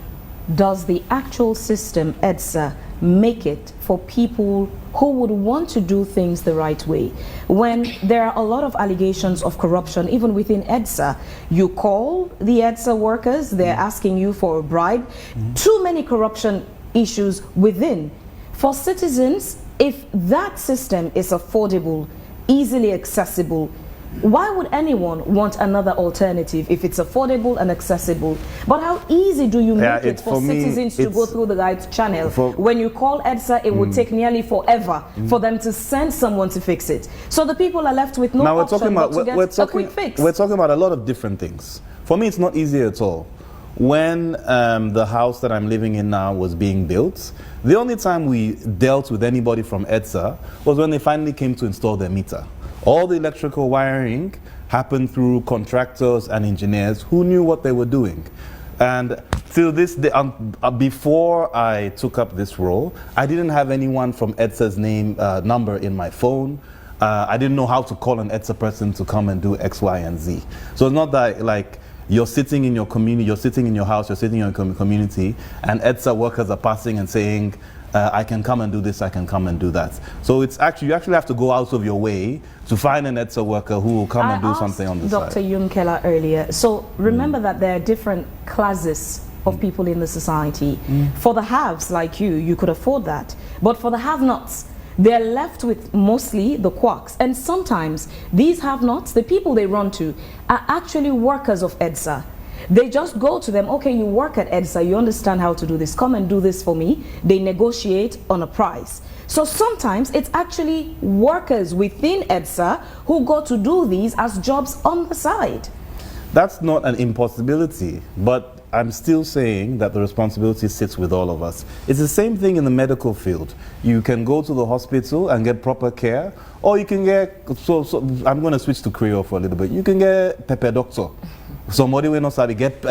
does the actual system, EDSA, make it for people who would want to do things the right way? When there are a lot of allegations of corruption, even within EDSA, you call the EDSA workers, they're asking you for a bribe. Too many corruption issues within. For citizens, if that system is affordable, easily accessible, why would anyone want another alternative if it's affordable and accessible? But how easy do you make it for citizens to go through the right channel? When you call EDSA, it would take nearly forever for them to send someone to fix it. So the people are left with no option but to get a quick fix. We're talking about a lot of different things. For me, it's not easy at all. When the house that I'm living in now was being built, the only time we dealt with anybody from EDSA was when they finally came to install their meter. All the electrical wiring happened through contractors and engineers who knew what they were doing. And till this day, before I took up this role, I didn't have anyone from EDSA's number in my phone. I didn't know how to call an EDSA person to come and do X, Y, and Z. So it's not that like you're sitting in your community, you're sitting in your house, you're sitting in your community, and EDSA workers are passing and saying, I can come and do this, I can come and do that. So it's actually, you actually have to go out of your way to find an EDSA worker who will come and do something on the side. Dr. Yunkela earlier, so remember that there are different classes of people in the society. For the haves like you could afford that. But for the have-nots, they're left with mostly the quacks. And sometimes these have-nots, the people they run to, are actually workers of EDSA. They just go to them, okay, you work at EDSA, you understand how to do this, come and do this for me. They negotiate on a price. So sometimes it's actually workers within EDSA who go to do these as jobs on the side. That's not an impossibility, but I'm still saying that the responsibility sits with all of us. It's the same thing in the medical field. You can go to the hospital and get proper care, or you can get, I'm going to switch to Creole for a little bit, you can get Pepe Doctor. Somebody will not sabi get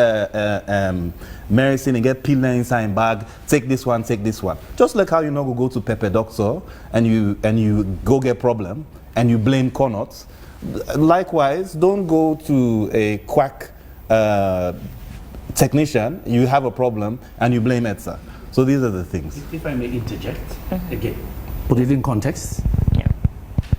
medicine and get pill inside bag, take this one, take this one. Just like how you know go to Pepe Doctor and you go get problem and you blame Connaught. Likewise, don't go to a quack technician, you have a problem, and you blame EDSA. So these are the things. If I may interject, again, put it in context.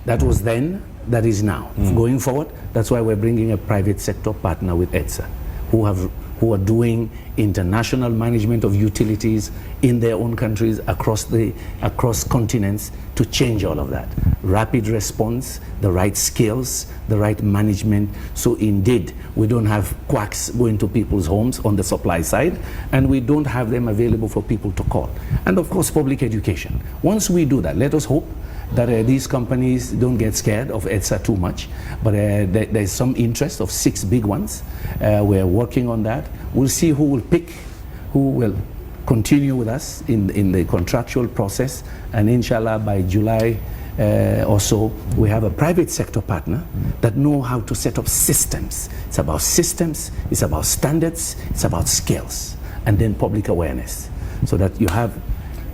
That was then, that is now. Going forward, that's why we're bringing a private sector partner with EDSA, who are doing international management of utilities in their own countries across continents to change all of that. Rapid response, the right skills, the right management. So indeed, we don't have quacks going to people's homes on the supply side, and we don't have them available for people to call. And of course, public education. Once we do that, let us hope that these companies don't get scared of EDSA too much, but there's some interest of 6 big ones. We're working on that. We'll see who will pick, who will continue with us in the contractual process, and inshallah by July or so, we have a private sector partner that know how to set up systems. It's about systems, it's about standards, it's about skills, and then public awareness, so that you have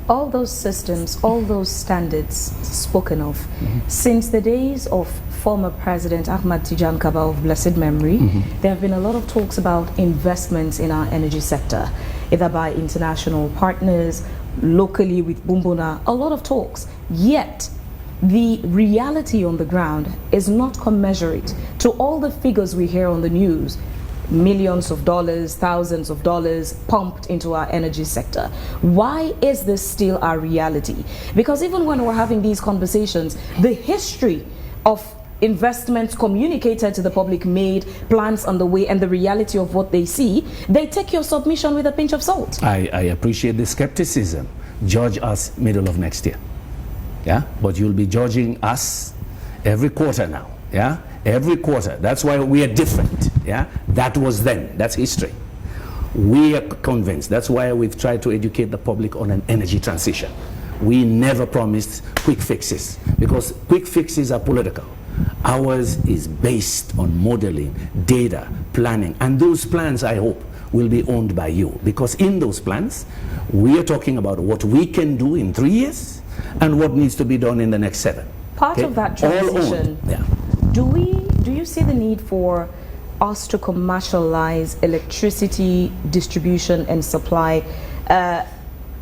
all those systems, all those standards spoken of, since the days of former President Ahmad Tijan Kaba of blessed memory, there have been a lot of talks about investments in our energy sector, either by international partners, locally with Bumbuna, a lot of talks. Yet, the reality on the ground is not commensurate to all the figures we hear on the news. Millions of dollars, thousands of dollars pumped into our energy sector. Why is this still our reality? Because even when we're having these conversations, the history of investments communicated to the public, made plans on the way, and the reality of what they see, they take your submission with a pinch of salt. I appreciate the skepticism. Judge us middle of next year. Yeah, but you'll be judging us every quarter now. Yeah, every quarter. That's why we are different. Yeah, that was then. That's history. We are convinced. That's why we've tried to educate the public on an energy transition. We never promised quick fixes, because quick fixes are political. Ours is based on modeling, data, planning, and those plans, I hope, will be owned by you, because in those plans, we are talking about what we can do in 3 years and what needs to be done in the next 7. Part of that transition, do you see the need for us to commercialize electricity distribution and supply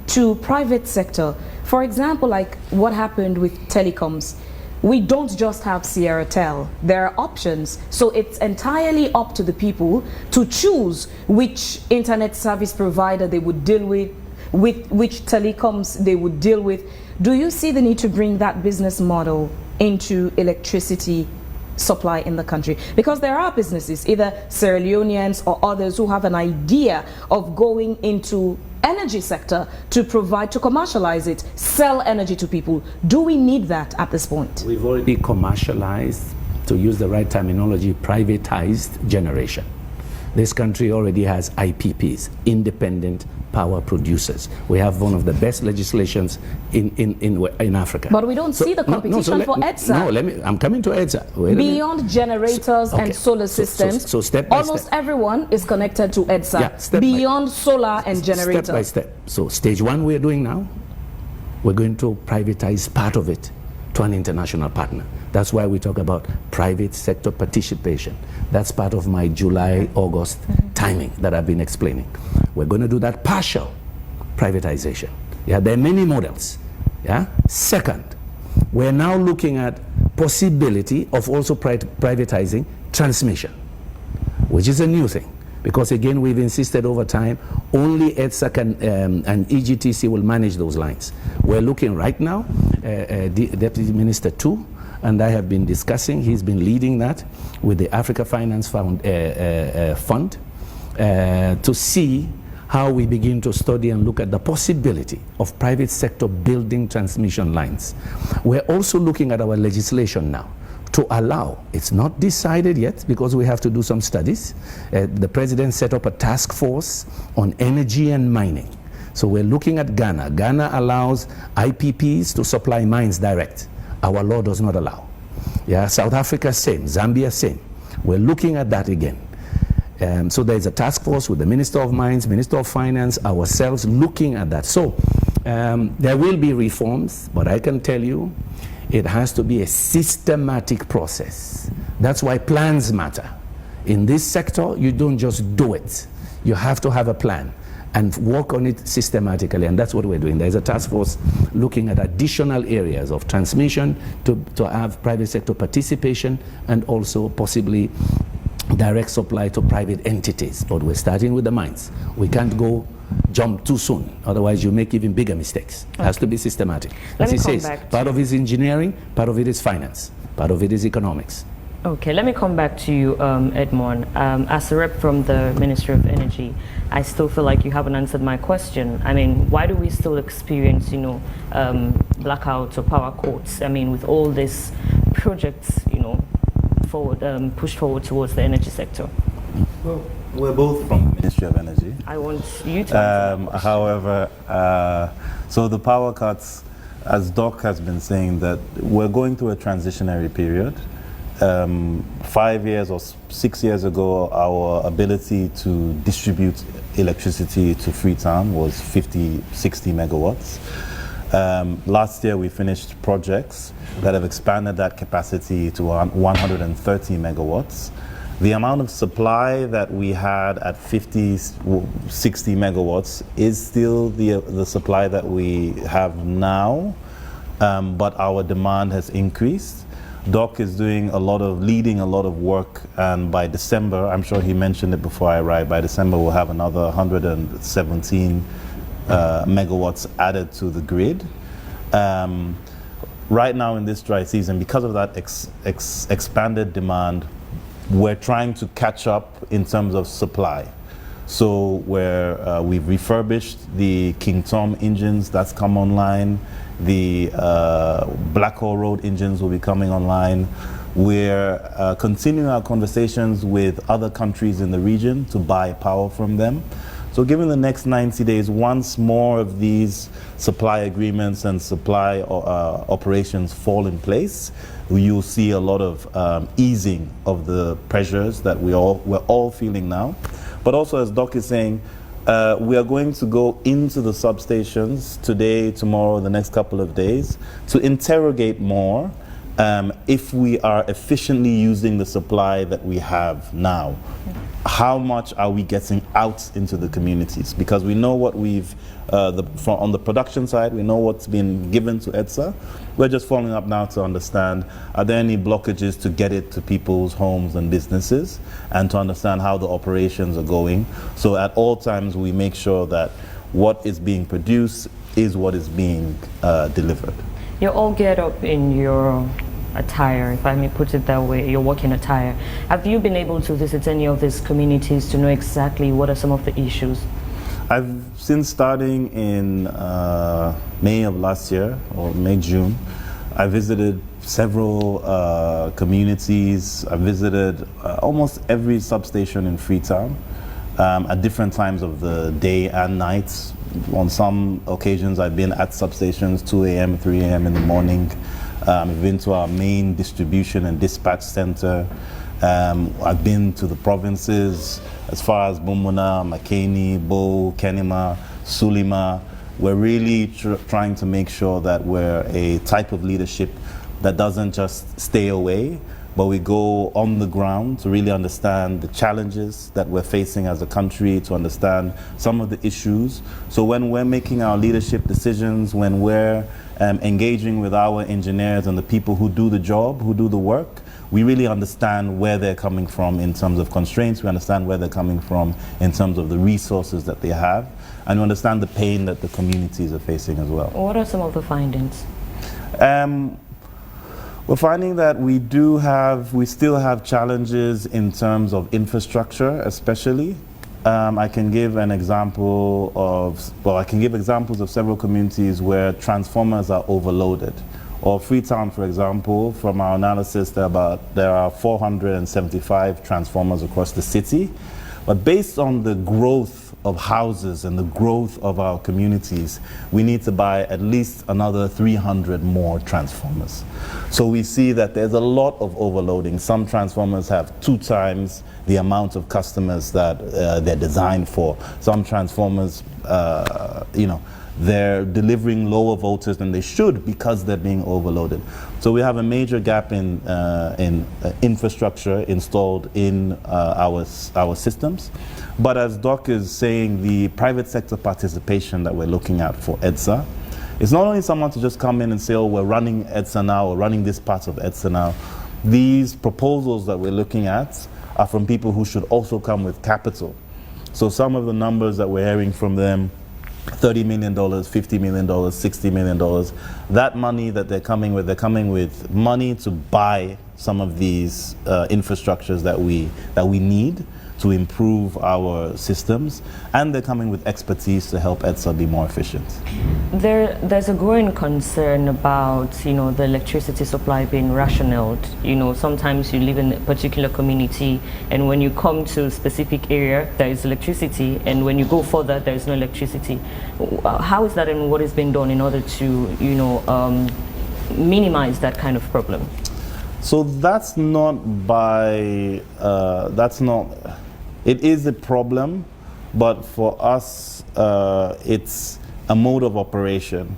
to private sector? For example, like what happened with telecoms. We don't just have Sierra Tel. There are options. So it's entirely up to the people to choose which internet service provider they would deal with which telecoms they would deal with. Do you see the need to bring that business model into electricity supply in the country? Because there are businesses, either Sierra Leoneans or others, who have an idea of going into energy sector to provide, to commercialize it, sell energy to people. Do we need that at this point? We've already commercialized, to use the right terminology, privatized generation. This country already has IPPs, independent power producers. We have one of the best legislations in Africa. But we don't see the competition for EDSA. I'm coming to EDSA. Beyond generators and solar systems, so step by almost step. everyone is connected to EDSA, beyond solar and generators. Step by step. So stage 1 we're doing now, we're going to privatize part of it to an international partner. That's why we talk about private sector participation. That's part of my July-August timing that I've been explaining. We're going to do that partial privatization. Yeah, there are many models. Yeah. Second, we're now looking at possibility of also privatizing transmission, which is a new thing. Because again, we've insisted over time, only EDSA can, and EGTC will manage those lines. We're looking right now, Deputy Minister 2, and I have been discussing, he's been leading that with the Africa Finance Fund to see how we begin to study and look at the possibility of private sector building transmission lines. We're also looking at our legislation now to allow, it's not decided yet because we have to do some studies. The president set up a task force on energy and mining. So we're looking at Ghana. Ghana allows IPPs to supply mines direct. Our law does not allow. Yeah, South Africa same, Zambia same. We're looking at that again. So there's a task force with the Minister of Mines, Minister of Finance, ourselves looking at that. So there will be reforms, but I can tell you it has to be a systematic process. That's why plans matter. In this sector, you don't just do it. You have to have a plan and work on it systematically, and that's what we're doing. There's a task force looking at additional areas of transmission to have private sector participation and also possibly direct supply to private entities. But we're starting with the mines. We can't go jump too soon, otherwise you make even bigger mistakes. It has to be systematic. As he says, part of it is engineering, part of it is finance, part of it is economics. Okay, let me come back to you, Edmond. As a rep from the Ministry of Energy, I still feel like you haven't answered my question. I mean, why do we still experience, blackouts or power cuts? I mean, with all these projects, pushed forward towards the energy sector. Well, we're both from the Ministry of Energy. I want you to however, so the power cuts, as Doc has been saying, that we're going through a transitionary period. 5 years or 6 years ago, our ability to distribute electricity to Freetown was 50, 60 megawatts. Last year, we finished projects that have expanded that capacity to 130 megawatts. The amount of supply that we had at 50, 60 megawatts is still the supply that we have now, but our demand has increased. Doc is leading a lot of work, and by December, I'm sure he mentioned it before I arrived, by December we'll have another 117 megawatts added to the grid. Right now in this dry season, because of that expanded demand, we're trying to catch up in terms of supply. So we've refurbished the King Tom engines, that's come online. The Blackhall Road engines will be coming online. We're continuing our conversations with other countries in the region to buy power from them. So given the next 90 days, once more of these supply agreements and supply operations fall in place, you'll see a lot of easing of the pressures that we're all feeling now. But also, as Doc is saying, we are going to go into the substations today, tomorrow, the next couple of days to interrogate more if we are efficiently using the supply that we have now. How much are we getting out into the communities? Because we know what we've, on the production side, we know what's been given to EDSA. We're just following up now to understand, are there any blockages to get it to people's homes and businesses, and to understand how the operations are going. So at all times, we make sure that what is being produced is what is being delivered. You're all geared up in your attire, if I may put it that way, your working attire. Have you been able to visit any of these communities to know exactly what are some of the issues? Since starting in May of last year, or May, June, I visited several communities. I visited almost every substation in Freetown at different times of the day and night. On some occasions, I've been at substations 2 a.m., 3 a.m. in the morning. I've been to our main distribution and dispatch center. I've been to the provinces as far as Bumbuna, Makeni, Bo, Kenema, Sulima. We're really trying to make sure that we're a type of leadership that doesn't just stay away, but we go on the ground to really understand the challenges that we're facing as a country, to understand some of the issues. So when we're making our leadership decisions, when we're engaging with our engineers and the people who do the job, who do the work, we really understand where they're coming from in terms of constraints. We understand where they're coming from in terms of the resources that they have, and we understand the pain that the communities are facing as well. What are some of the findings? We're finding that we still have challenges in terms of infrastructure, especially. I can give examples of several communities where transformers are overloaded. Or Freetown, for example, from our analysis, there are 475 transformers across the city. But based on the growth of houses and the growth of our communities, we need to buy at least another 300 more transformers. So we see that there's a lot of overloading. Some transformers have 2 times the amount of customers that they're designed for. Some transformers, they're delivering lower voltage than they should because they're being overloaded. So we have a major gap in infrastructure installed in our systems. But as Doc is saying, the private sector participation that we're looking at for EDSA, it's not only someone to just come in and say, oh, we're running EDSA now, or running this part of EDSA now. These proposals that we're looking at are from people who should also come with capital. So some of the numbers that we're hearing from them, $30 million, $50 million, $60 million, that money that they're coming with money to buy some of these infrastructures that we need to improve our systems, and they're coming with expertise to help EDSA be more efficient. There's a growing concern about, the electricity supply being rationed. Sometimes you live in a particular community, and when you come to a specific area, there is electricity, and when you go further, there is no electricity. How is that, and what is being done in order to, minimize that kind of problem? So that's not it is a problem, but for us, it's a mode of operation.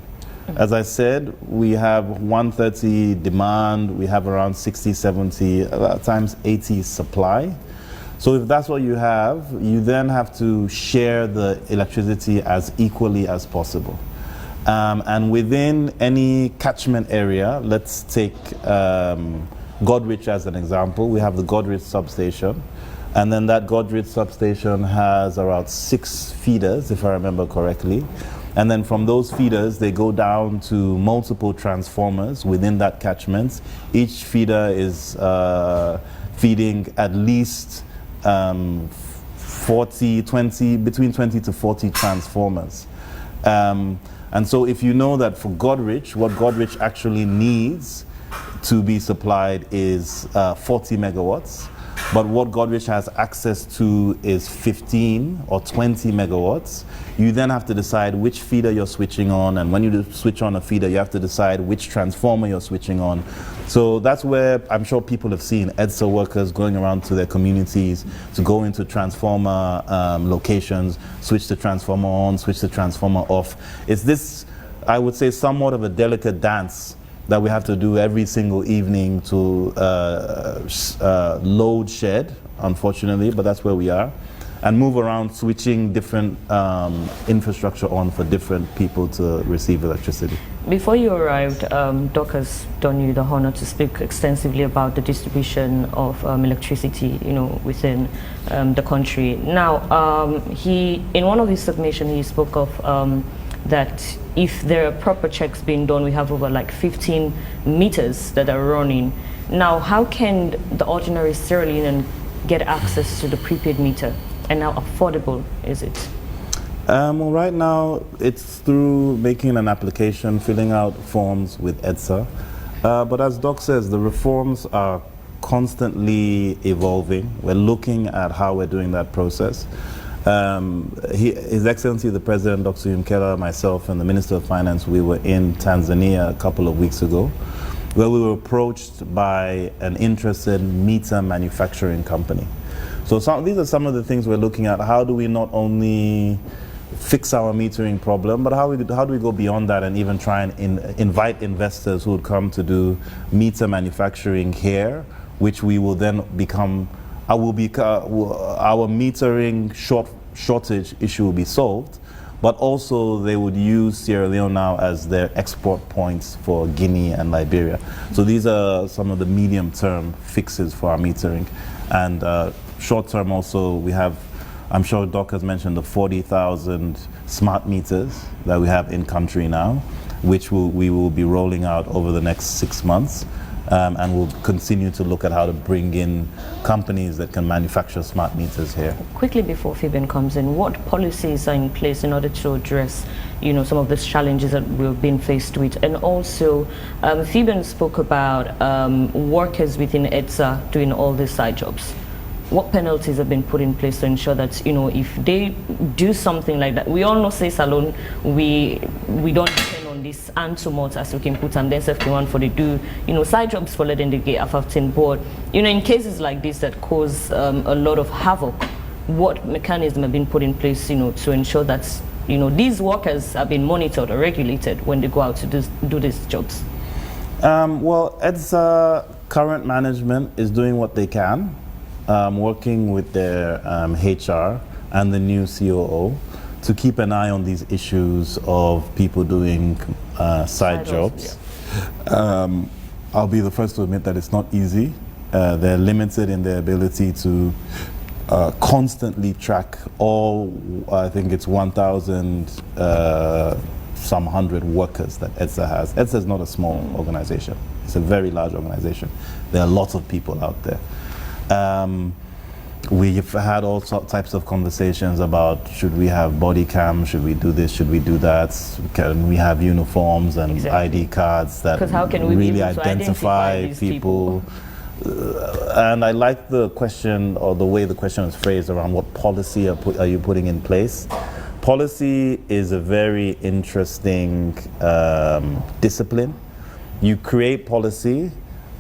As I said, we have 130 demand, we have around 60, 70, times 80 supply. So if that's what you have, you then have to share the electricity as equally as possible. And within any catchment area, let's take Godrich as an example. We have the Godrich substation, and then that Godrich substation has around 6 feeders, if I remember correctly. And then from those feeders, they go down to multiple transformers within that catchment. Each feeder is feeding at least between 20 to 40 transformers. And so if you know that for Godrich, what Godrich actually needs to be supplied is 40 megawatts, but what Godrich has access to is 15 or 20 megawatts, you then have to decide which feeder you're switching on, and when you switch on a feeder, you have to decide which transformer you're switching on. So that's where I'm sure people have seen EDSA workers going around to their communities to go into transformer locations, switch the transformer on, switch the transformer off. It's this, I would say, somewhat of a delicate dance that we have to do every single evening to load shed, unfortunately, but that's where we are, and move around switching different infrastructure on for different people to receive electricity. Before you arrived, Doc has done you the honor to speak extensively about the distribution of electricity, within the country. Now, in one of his submissions, he spoke of that if there are proper checks being done, we have over like 15 meters that are running. Now, how can the ordinary Sierra Leonean get access to the prepaid meter, and how affordable is it? Well, right now it's through making an application, filling out forms with EDSA. But as Doc says, the reforms are constantly evolving. We're looking at how we're doing that process. His Excellency the President, Dr. Yumkela, myself, and the Minister of Finance, we were in Tanzania a couple of weeks ago, where we were approached by an interested meter manufacturing company. So these are some of the things we're looking at. How do we not only fix our metering problem, but how do we go beyond that and even try and invite investors who would come to do meter manufacturing here, which we will then become, our metering shortage issue will be solved, but also they would use Sierra Leone now as their export points for Guinea and Liberia. So these are some of the medium-term fixes for our metering. And short-term also, we have, I'm sure Doc has mentioned the 40,000 smart meters that we have in country now, which we will be rolling out over the next 6 months. And we'll continue to look at how to bring in companies that can manufacture smart meters here. Quickly before Fiben comes in, what policies are in place in order to address, some of these challenges that we've been faced with? And also, Fiben spoke about workers within EDSA doing all these side jobs. What penalties have been put in place to ensure that, if they do something like that, we all know, say Salon, we don't depend on this and so much as we can put and then safety one for the do, side jobs for letting the get F15 board. In cases like this that cause a lot of havoc, what mechanism have been put in place, to ensure that you know, these workers have been monitored or regulated when they go out to do these jobs? Well, EDSA current management is doing what they can, working with their HR and the new COO to keep an eye on these issues of people doing side jobs. Yeah. I'll be the first to admit that it's not easy. They're limited in their ability to constantly track all, I think it's 1,000 some hundred workers that EDSA has. EDSA is not a small organization. It's a very large organization. There are lots of people out there. We've had all types of conversations about, should we have body cam, should we do this, should we do that, can we have uniforms and ID cards that how can we really identify people. And I like the question, or the way the question is phrased, around what policy are you putting in place. Policy is a very interesting discipline. You create policy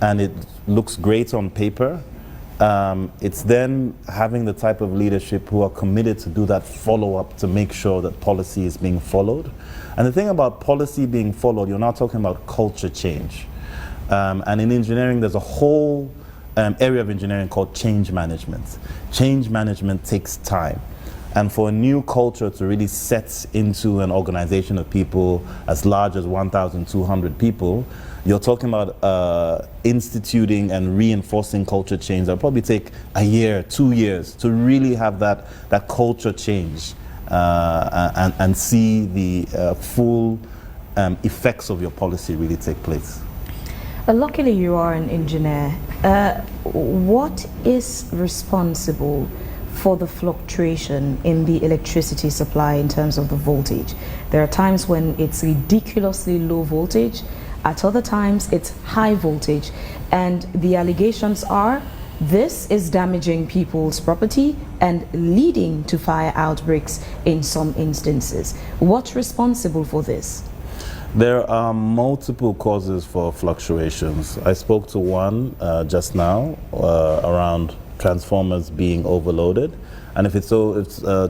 and it looks great on paper. It's then having the type of leadership who are committed to do that follow-up to make sure that policy is being followed. And the thing about policy being followed, you're now talking about culture change. And in engineering, there's a whole area of engineering called change management. Change management takes time. And for a new culture to really set into an organization of people as large as 1,200 people, you're talking about instituting and reinforcing culture change. That'll probably take a year, 2 years to really have that culture change and see the full effects of your policy really take place. Luckily, you are an engineer. What is responsible for the fluctuation in the electricity supply in terms of the voltage? There are times when it's ridiculously low voltage, at other times it's high voltage, and the allegations are this is damaging people's property and leading to fire outbreaks in some instances. What's responsible for this? There are multiple causes for fluctuations. I spoke to one just now around transformers being overloaded, and if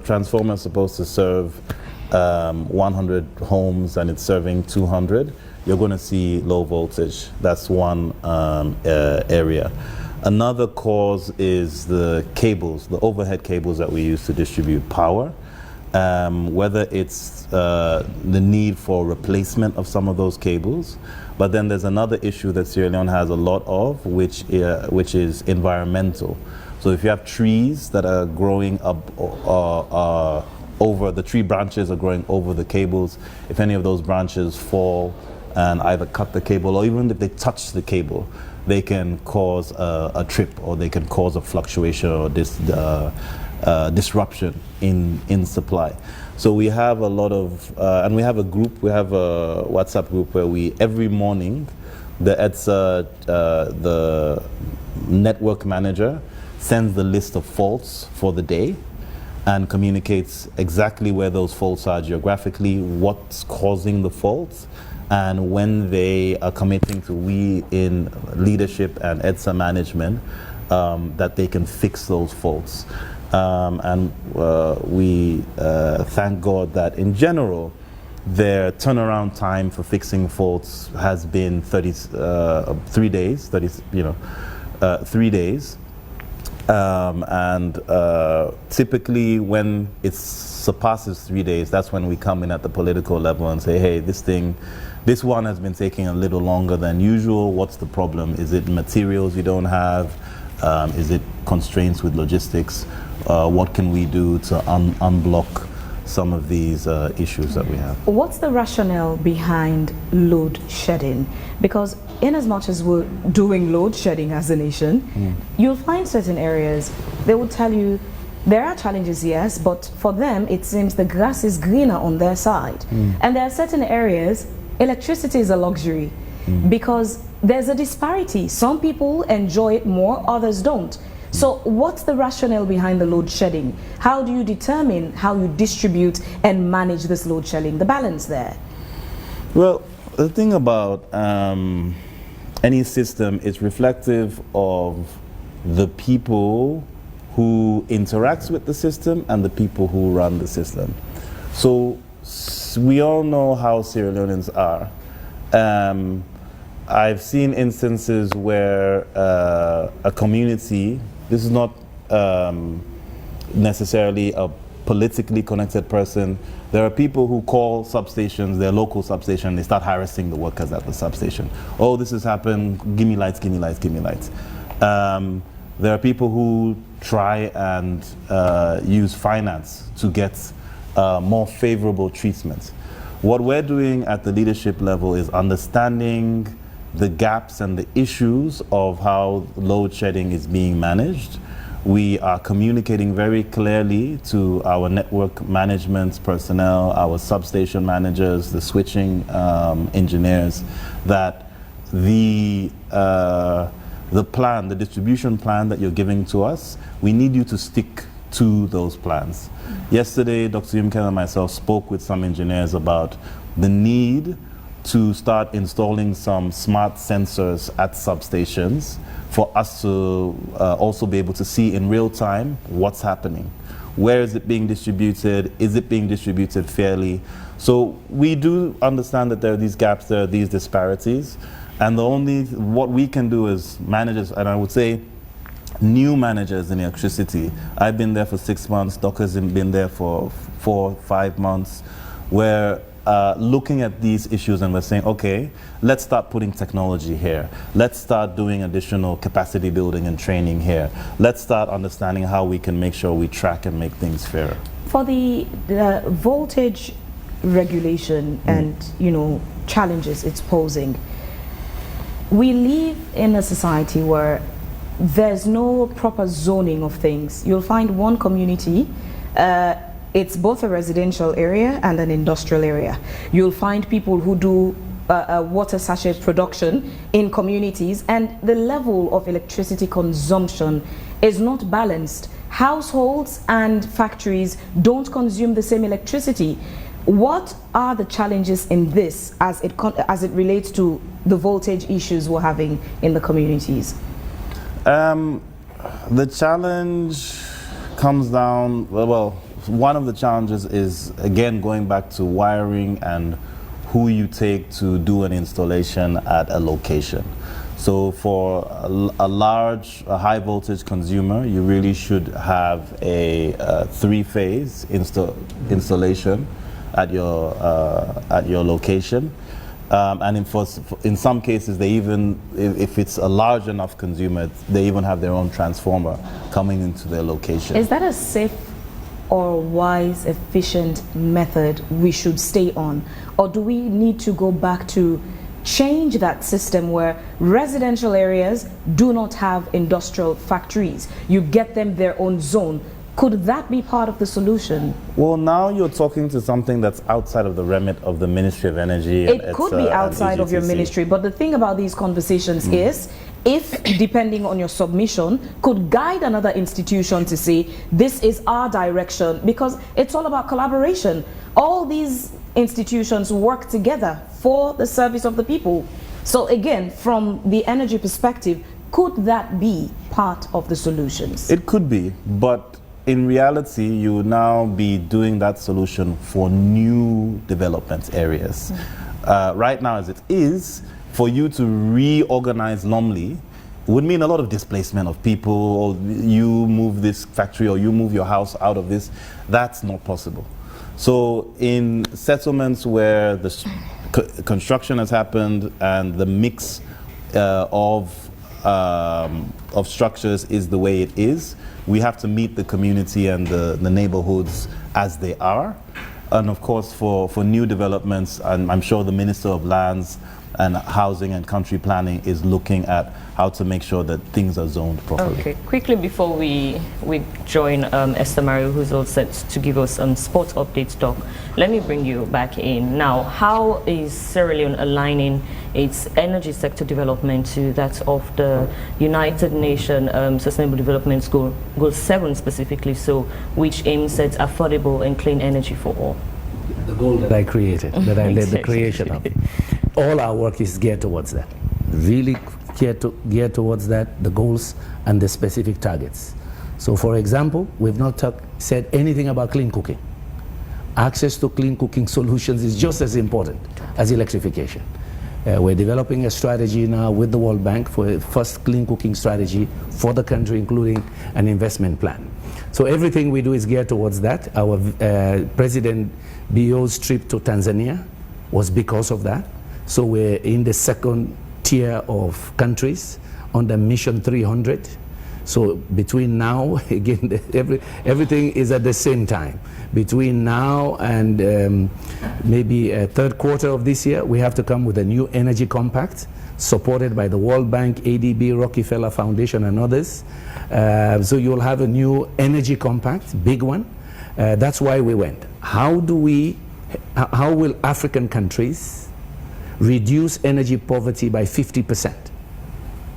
transformer is supposed to serve 100 homes and it's serving 200, you're going to see low voltage. That's one area. Another cause is the cables, the overhead cables that we use to distribute power. Whether it's the need for replacement of some of those cables, but then there's another issue that Sierra Leone has a lot of, which is environmental. So if you have trees that are growing up over, the tree branches are growing over the cables, if any of those branches fall and either cut the cable, or even if they touch the cable, they can cause a trip, or they can cause a fluctuation or disruption in supply. So we have a lot of, and we have a group, we have a WhatsApp group where every morning, the EDSA, the network manager, sends the list of faults for the day and communicates exactly where those faults are geographically, what's causing the faults, and when they are committing to, we in leadership and EDSA management, that they can fix those faults. And we thank God that in general, their turnaround time for fixing faults has been 3 days, 3 days. Typically when it surpasses 3 days, that's when we come in at the political level and say, hey, this one has been taking a little longer than usual. What's the problem? Is it materials you don't have? Is it constraints with logistics? What can we do to unblock some of these issues that we have? What's the rationale behind load shedding? Because in as much as we're doing load shedding as a nation, you'll find certain areas, they will tell you there are challenges, yes, but for them it seems the grass is greener on their side. And there are certain areas, electricity is a luxury because there's a disparity. Some people enjoy it more, others don't. So what's the rationale behind the load shedding? How do you determine how you distribute and manage this load shedding, the balance there? Well, the thing about any system is reflective of the people who interact with the system and the people who run the system. So we all know how Sierra Leoneans are. I've seen instances where a community, this is not necessarily a politically connected person, there are people who call substations, their local substation, they start harassing the workers at the substation. Oh, this has happened, give me lights, give me lights, give me lights. There are people who try and use finance to get more favorable treatment. What we're doing at the leadership level is understanding the gaps and the issues of how load shedding is being managed. We are communicating very clearly to our network management personnel, our substation managers, the switching engineers, that the plan, the distribution plan that you're giving to us, we need you to stick to those plans. Yesterday, Dr. Yumken and myself spoke with some engineers about the need to start installing some smart sensors at substations for us to also be able to see in real time what's happening. Where is it being distributed? Is it being distributed fairly? So we do understand that there are these gaps, there are these disparities, and what we can do as managers, and I would say new managers in electricity, I've been there for 6 months, Doc has been there for 4, 5 months, where looking at these issues and we're saying, okay, let's start putting technology here. Let's start doing additional capacity building and training here. Let's start understanding how we can make sure we track and make things fairer. For the voltage regulation and, challenges it's posing, we live in a society where there's no proper zoning of things. You'll find one community, it's both a residential area and an industrial area. You'll find people who do water sachet production in communities, and the level of electricity consumption is not balanced. Households and factories don't consume the same electricity. What are the challenges in this as it relates to the voltage issues we're having in the communities? The challenge comes down, well, one of the challenges is, again, going back to wiring and who you take to do an installation at a location. So for a large, high voltage consumer, you really should have a 3-phase installation at your location. And in some cases, they even, if it's a large enough consumer, they even have their own transformer coming into their location. Is that a safe or wise, efficient method we should stay on? Or do we need to go back to change that system where residential areas do not have industrial factories? You get them their own zone. Could that be part of the solution? Well, now you're talking to something that's outside of the remit of the Ministry of Energy. It could be outside of your ministry, but the thing about these conversations is, if, depending on your submission, could guide another institution to say, this is our direction, because it's all about collaboration. All these institutions work together for the service of the people. So again, from the energy perspective, could that be part of the solutions? It could be, but in reality, you would now be doing that solution for new development areas. Right now, as it is, for you to reorganize Lumley would mean a lot of displacement of people, or you move this factory or you move your house out of this. That's not possible. So in settlements where the construction has happened and the mix of structures is the way it is, we have to meet the community and the neighborhoods as they are. And of course, for new developments, and I'm sure the Minister of Lands and Housing and Country Planning is looking at how to make sure that things are zoned properly. Okay, quickly before we join Esther Mario, who's all set to give us some sports updates talk, let me bring you back in. Now, how is Sierra Leone aligning its energy sector development to that of the United Nations Sustainable Development Goal 7 specifically, so which aims at affordable and clean energy for all? The goal that I created, that I led the creation of. All our work is geared towards that. Really geared towards that, the goals and the specific targets. So for example, we've not said anything about clean cooking. access to clean cooking solutions is just as important as electrification. We're developing a strategy now with the World Bank for a first clean cooking strategy for the country, including an investment plan. So everything we do is geared towards that. Our President BO's trip to Tanzania was because of that. So we're in the second tier of countries under Mission 300. So between now, again, everything is at the same time. Between now and maybe third quarter of this year, we have to come with a new energy compact supported by the World Bank, ADB, Rockefeller Foundation, and others. So you'll have a new energy compact, big one. That's why we went. How will African countries reduce energy poverty by 50%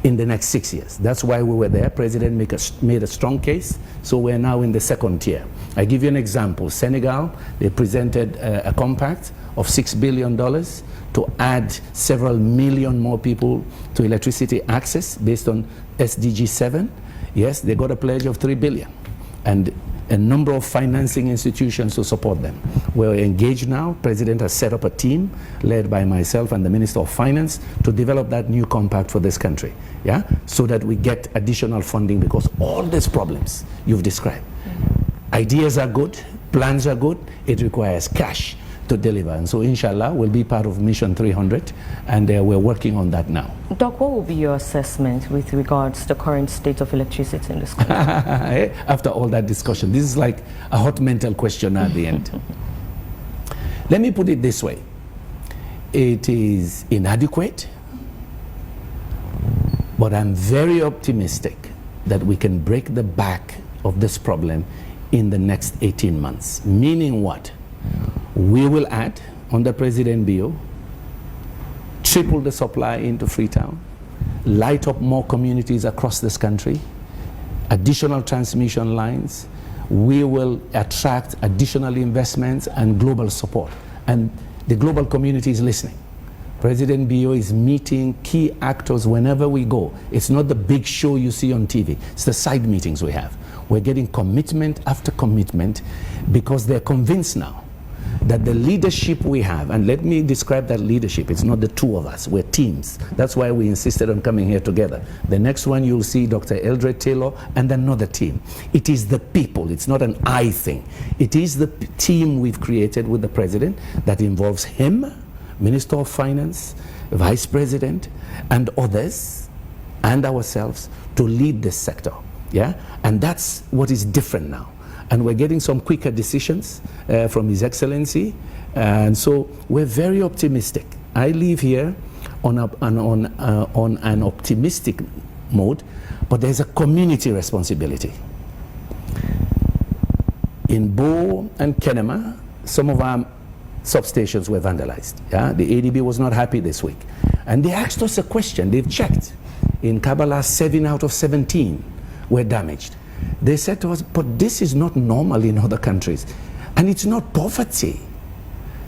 in the next 6 years? That's why we were there. President made a strong case, so we're now in the second tier. I give you an example. Senegal, they presented a compact of $6 billion to add several million more people to electricity access based on SDG 7. Yes, they got a pledge of $3 billion and a number of financing institutions to support them. We're engaged now. President has set up a team led by myself and the Minister of Finance to develop that new compact for this country, yeah, so that we get additional funding, because all these problems you've described, ideas are good, plans are good, it requires cash to deliver. And so inshallah we'll be part of Mission 300, and we're working on that now. Doc, what will be your assessment with regards to the current state of electricity in this country? After all that discussion, this is like a hot mental question at the end. Let me put it this way. It is inadequate, but I'm very optimistic that we can break the back of this problem in the next 18 months. Meaning what? We will add, under President Bio, triple the supply into Freetown, light up more communities across this country, additional transmission lines. We will attract additional investments and global support. And the global community is listening. President Bio is meeting key actors whenever we go. It's not the big show you see on TV. It's the side meetings we have. We're getting commitment after commitment because they're convinced now that the leadership we have, and let me describe that leadership, it's not the two of us, we're teams. That's why we insisted on coming here together. The next one you'll see Dr. Eldred Taylor and another team. It is the people, it's not an I thing. It is the team we've created with the President that involves him, Minister of Finance, Vice President, and others, and ourselves to lead this sector. Yeah? And that's what is different now. And we're getting some quicker decisions from His Excellency, and so we're very optimistic. I leave here on an optimistic mode, but there's a community responsibility. In Bo and Kenema, some of our substations were vandalized. Yeah? The ADB was not happy this week, and they asked us a question. They've checked. In Kabbalah, 7 out of 17 were damaged. They said to us, but this is not normal in other countries, and it's not poverty.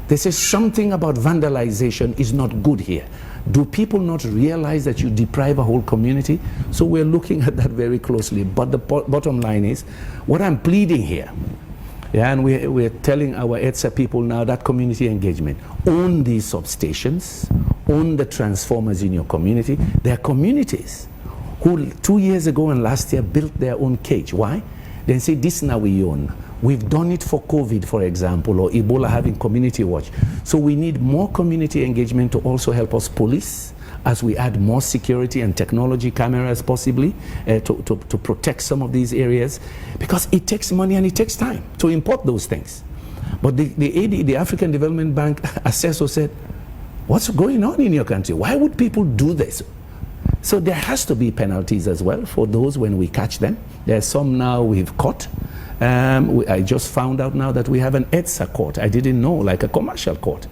They say something about vandalization is not good here. Do people not realize that you deprive a whole community? So we're looking at that very closely. But the bottom line is, what I'm pleading here, yeah, and we're telling our EDSA people now that community engagement, own these substations, own the transformers in your community. There are communities who 2 years ago and last year built their own cage. Why? They say, this now we own. We've done it for COVID, for example, or Ebola having community watch. So we need more community engagement to also help us police as we add more security and technology cameras possibly to protect some of these areas, because it takes money and it takes time to import those things. But the African Development Bank assessor said, what's going on in your country? Why would people do this? So there has to be penalties as well for those when we catch them. There are some now we've caught. I just found out now that we have an EDSA court. I didn't know, like a commercial court.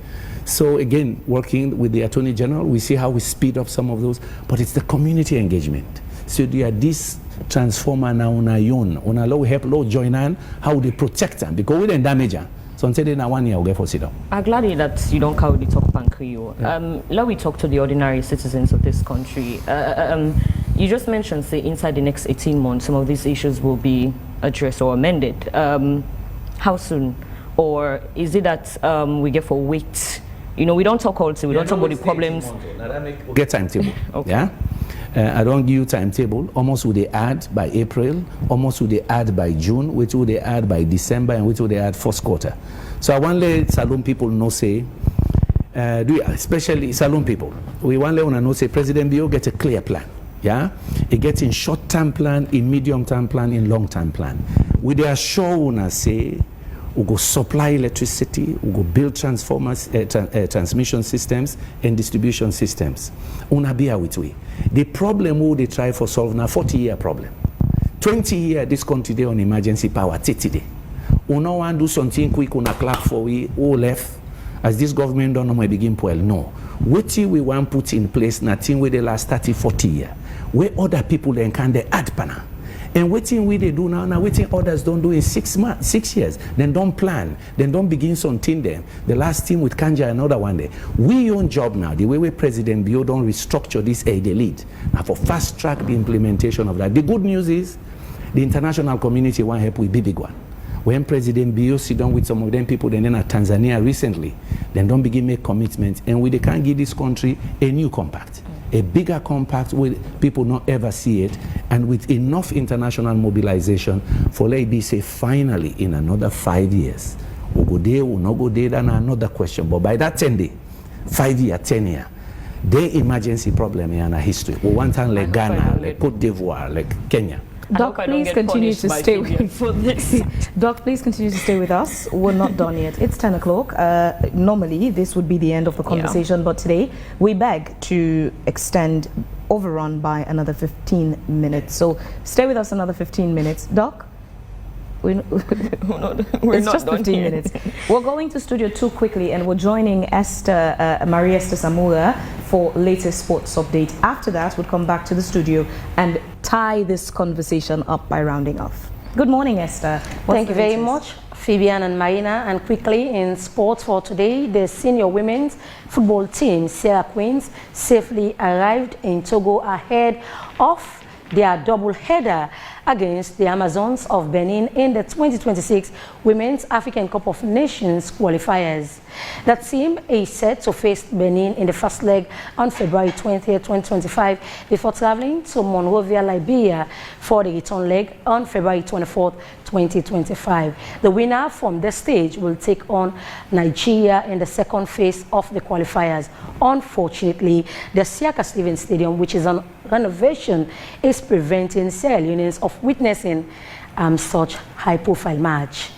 So again, working with the Attorney General, we see how we speed up some of those, but it's the community engagement. So there are this transformer now on our own, on a low help, low join on, how they protect them, because we didn't damage them. So I'm saying 1 year we'll get for sit down. I'm glad that you don't carry the talk Pankriyo. Let we talk to the ordinary citizens of this country. You just mentioned, say, inside the next 18 months, some of these issues will be addressed or amended. How soon or is it that we get for weight? You know, we don't talk also, we don't talk about the problems. Get timetable. Okay. Yeah. I don't give you timetable. Almost would they add by April, almost would they add by June, which would they add by December, and which would they add first quarter. So I want to let Salone people know, say, especially Salone people, we want to let know, say, President Bio get a clear plan. Yeah, it gets in short-term plan, in medium-term plan, in long-term plan. We are sure una say we go supply electricity, we go build transformers, transmission systems and distribution systems. Una bear with we. The problem we they try for solve now 40-year problem. 20 years this country dey on emergency power today. Una want do something quick, una clap for we all left. As this government don't know my begin well. No. What we want put in place nothing with the last 30, 40 years. Where other people then can they add pana. And waiting we they do now waiting others don't do in 6 months, 6 years. Then don't plan, then don't begin something them. The last team with Kanja, another one day. We own job now, the way President Bio don't restructure this aid lead. Now for fast track the implementation of that. The good news is the international community want help with big one. When President Bio sit down with some of them people, then at Tanzania recently, then don't begin make commitments, and we they can't give this country a new compact, a bigger compact where people not ever see it, and with enough international mobilization for let be say finally in another 5 years, we go there, we not go there, that's another question. But by that 10 day, 5 year, 10 year, the emergency problem in our history. We want to like Ghana, like Cote d'Ivoire, like Kenya. Doc, please continue to stay with this. Doc, please continue to stay with us. We're not done yet. It's 10 o'clock. Normally, this would be the end of the conversation, but today we beg to extend overrun by another 15 minutes. So stay with us another 15 minutes. Doc? It's just 15 minutes. We're going to Studio 2 quickly, and we're joining Maria Esther Samura for latest sports update. After that, we'll come back to the studio and tie this conversation up by rounding off. Good morning, Esther. Thank you very much, Fabian and Marina. And quickly in sports for today, the senior women's football team, Sierra Queens, safely arrived in Togo ahead of their double header against the Amazons of Benin in the 2026 Women's African Cup of Nations qualifiers. That team is set to face Benin in the first leg on February 20th, 2025 before traveling to Monrovia, Liberia for the return leg on February 24th, 2025. The winner from the stage will take on Nigeria in the second phase of the qualifiers. Unfortunately, the Siaka Stevens Stadium, which is on renovation, is preventing Sierra Leoneans of witnessing such high-profile match.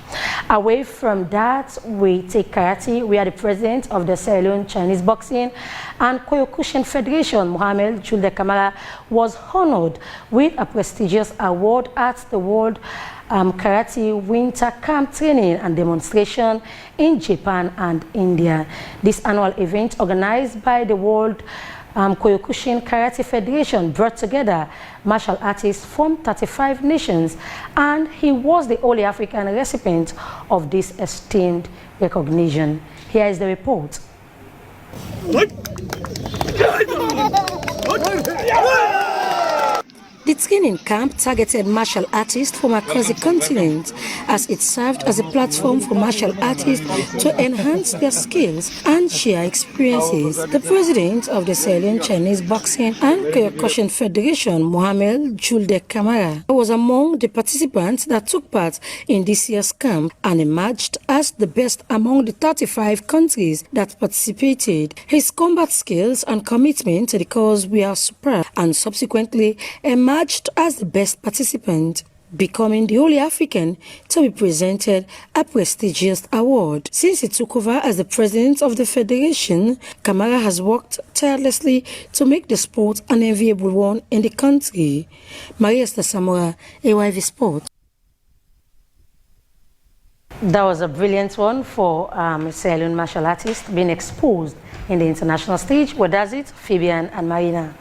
Away from that, we take karate. We are the president of the Sierra Leone Chinese Boxing and Kyokushin Federation, Mohamed Julde Kamara, was honored with a prestigious award at the World Karate Winter Camp Training and Demonstration in Japan and India. This annual event, organized by the World Kyokushin Karate Federation, brought together martial artists from 35 nations, and he was the only African recipient of this esteemed recognition. Here is the report. The training camp targeted martial artists from across the continent as it served as a platform for martial artists to enhance their skills and share experiences. The president of the Sierra Leone Chinese Boxing and Kyokushin Federation, Mohamed Julde Kamara, was among the participants that took part in this year's camp and emerged as the best among the 35 countries that participated. His combat skills and commitment to the cause were superb, and subsequently emerged as the best participant, becoming the only African to be presented a prestigious award. Since he took over as the president of the federation, Kamara has worked tirelessly to make the sport an enviable one in the country. Maria Esther Samura, AYV Sport. That was a brilliant one for Sierra Leone martial artists being exposed in the international stage. What does it? Fabian and Marina.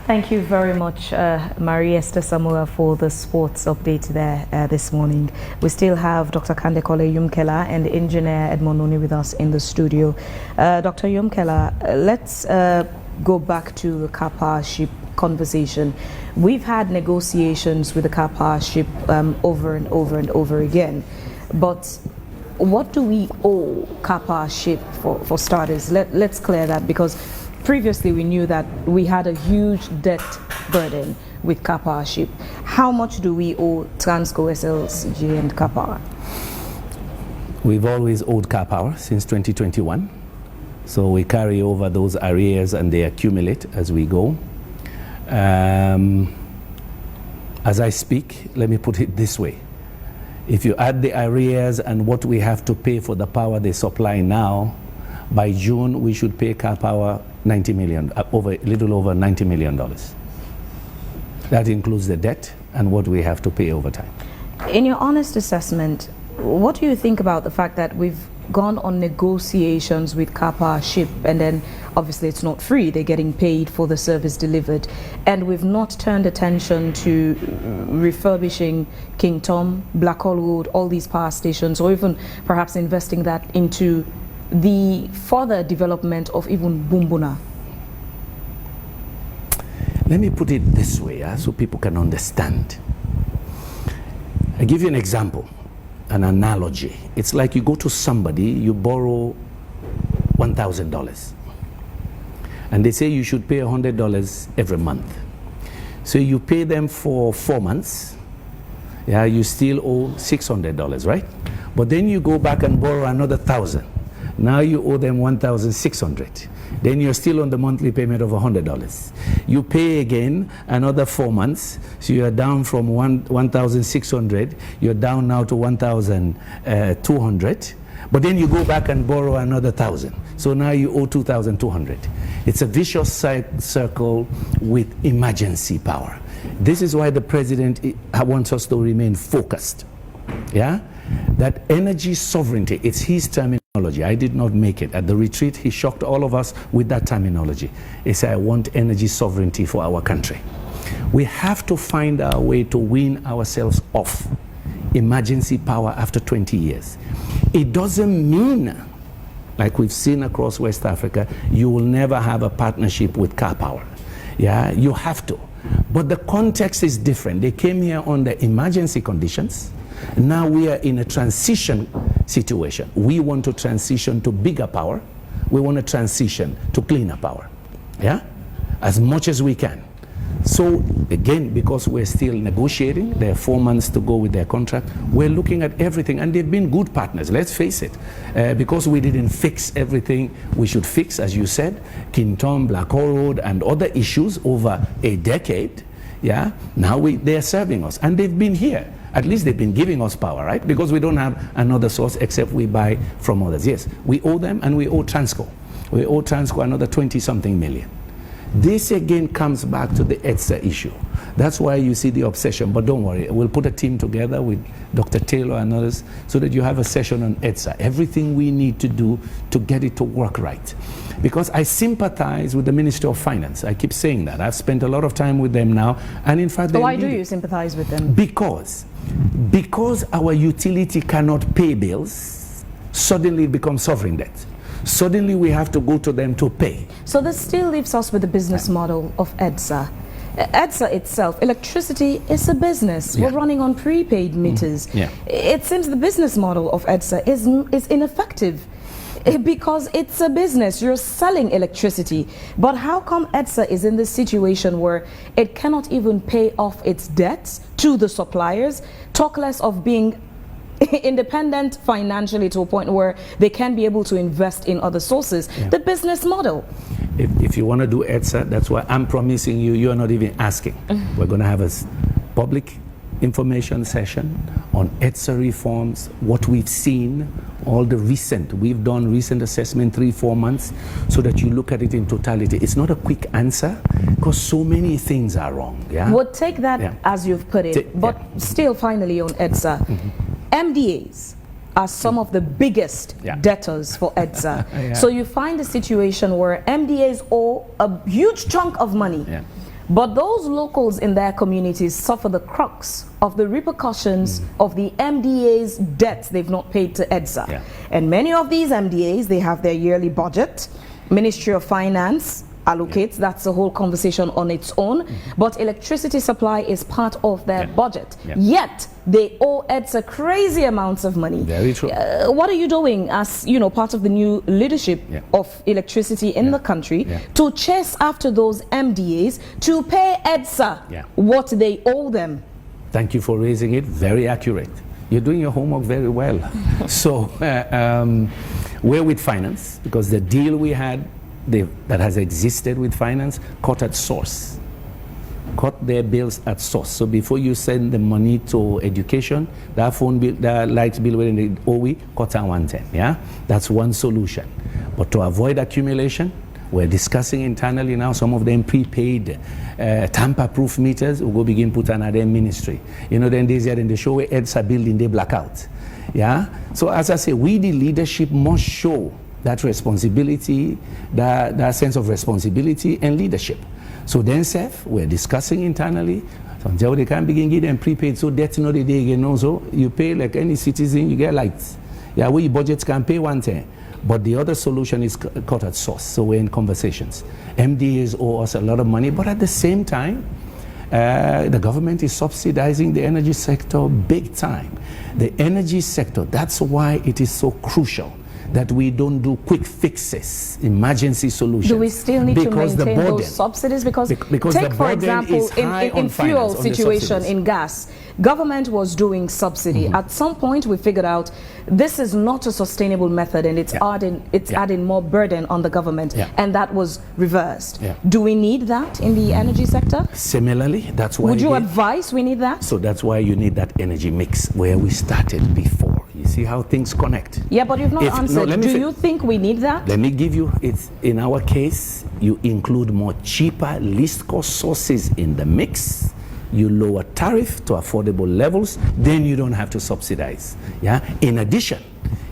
Thank you very much, Maria Esther Samura, for the sports update there this morning. We still have Dr. Kandekole Yumkela and Engineer Edmond Noni with us in the studio. Dr. Yumkela, let's go back to the car partnership conversation. We've had negotiations with the car partnership over and over and over again, but what do we owe Kappa Ship for starters? Let's clear that, because previously we knew that we had a huge debt burden with Kappa Ship. How much do we owe Transco, SLCG and Kappa? We've always owed Kappa since 2021. So we carry over those arrears and they accumulate as we go. As I speak, let me put it this way. If you add the arrears and what we have to pay for the power they supply now, by June we should pay Cal Power $90 million, a little over $90 million. That includes the debt and what we have to pay over time. In your honest assessment, what do you think about the fact that we've gone on negotiations with Kappa Ship, and then obviously it's not free, they're getting paid for the service delivered, and we've not turned attention to refurbishing King Tom, Blackhall Road, all these power stations, or even perhaps investing that into the further development of even Bumbuna? Let me put it this way, so people can understand. I give you an example, an analogy. It's like you go to somebody, you borrow $1,000, and they say you should pay $100 every month. So you pay them for 4 months, you still owe $600, right? But then you go back and borrow another $1,000. Now you owe them $1,600. Then you're still on the monthly payment of $100. You pay again another 4 months, so you're down from $1,600, you're down now to $1,200. But then you go back and borrow another $1,000. So now you owe $2,200. It's a vicious circle with emergency power. This is why the president wants us to remain focused. That energy sovereignty, it's his terminology. I did not make it. At the retreat, he shocked all of us with that terminology. He said, I want energy sovereignty for our country. We have to find our way to wean ourselves off emergency power after 20 years. It doesn't mean, like we've seen across West Africa, you will never have a partnership with car power. You have to. But the context is different. They came here under emergency conditions. Now we are in a transition situation. We want to transition to bigger power. We want to transition to cleaner power. As much as we can. So again, because we're still negotiating, there are 4 months to go with their contract, we're looking at everything, and they've been good partners, let's face it. Because we didn't fix everything we should fix, as you said, King Tom, Blackhall Road, and other issues over a decade, now they're serving us, and they've been here. At least they've been giving us power, right? Because we don't have another source except we buy from others. Yes, we owe them, and we owe Transco. We owe Transco another 20-something million. This again comes back to the EDSA issue. That's why you see the obsession, but don't worry, we'll put a team together with Dr. Taylor and others so that you have a session on EDSA, everything we need to do to get it to work right. Because I sympathize with the Ministry of Finance. I keep saying that. I've spent a lot of time with them now, and in fact, why do you sympathize with them? Because our utility cannot pay bills, suddenly it becomes sovereign debt. Suddenly we have to go to them to pay. So this still leaves us with the business model of EDSA. EDSA itself, electricity is a business. We're running on prepaid meters. It seems the business model of EDSA is ineffective because it's a business. You're selling electricity. But how come EDSA is in this situation where it cannot even pay off its debts to the suppliers, talk less of being independent financially to a point where they can be able to invest in other sources? The business model. If you want to do EDSA, that's why I'm promising you, you're not even asking. We're going to have a public information session on EDSA reforms, what we've seen, all the we've done recent assessment 3-4 months, so that you look at it in totality. It's not a quick answer because so many things are wrong. We'll take that as you've put it, but still finally on EDSA. MDAs are some of the biggest debtors for EDSA. So you find a situation where MDAs owe a huge chunk of money, but those locals in their communities suffer the crux of the repercussions of the MDA's debts they've not paid to EDSA. And many of these MDAs, they have their yearly budget. Ministry of Finance allocates. That's a whole conversation on its own. But electricity supply is part of their budget. Yet they owe EDSA crazy amounts of money. Very true. What are you doing as part of the new leadership of electricity in the country to chase after those MDAs to pay EDSA what they owe them? Thank you for raising it. Very accurate. You're doing your homework very well. So we're with finance, because the deal we had that has existed with finance cut at source. Cut their bills at source. So before you send the money to education, that phone bill, that light bill when they owe we, cut at 110. Yeah, that's one solution. But to avoid accumulation, we're discussing internally now some of them prepaid tamper-proof meters. We'll go begin put another ministry. Then this year in the show where EDSA building they blackout. Yeah. So as I say, we the leadership must show that responsibility, that sense of responsibility and leadership. So then, Seth, we're discussing internally. So until they can begin getting them prepaid, so that's not the day again. Also, you pay like any citizen, you get lights. Yeah, we budgets can pay 110. But the other solution is cut at source. So we're in conversations. MDAs owe us a lot of money, but at the same time, the government is subsidizing the energy sector big time. The energy sector, that's why it is so crucial that we don't do quick fixes, emergency solutions. Do we still need to maintain those subsidies? Because take, for example, in fuel situation, in gas, government was doing subsidy. At some point, we figured out this is not a sustainable method, and it's adding more burden on the government, and that was reversed. Do we need that in the energy sector? Similarly, that's why... Would you advise we need that? So that's why you need that energy mix where we started before. You see how things connect. Yeah, but you've not answered. Do you think we need that? Let me give you, in our case, you include more cheaper, least cost sources in the mix. You lower tariff to affordable levels, then you don't have to subsidize. Yeah. In addition,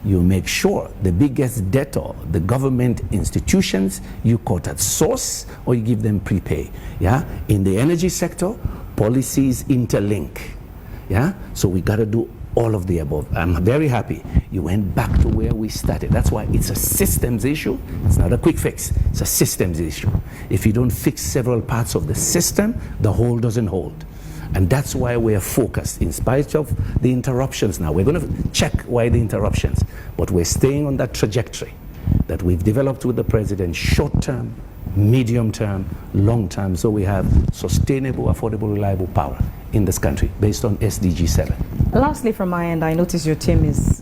you make sure the biggest debtor, the government institutions, you cut at source or you give them prepay. Yeah. In the energy sector, policies interlink. Yeah. So we got to do all of the above. I'm very happy you went back to where we started. That's why it's a systems issue. It's not a quick fix. It's a systems issue. If you don't fix several parts of the system, the whole doesn't hold. And that's why we're focused, in spite of the interruptions now. We're going to check why the interruptions, but we're staying on that trajectory that we've developed with the president, short term, medium term, long term, so we have sustainable, affordable, reliable power in this country based on SDG 7. Lastly, from my end, I notice your team is,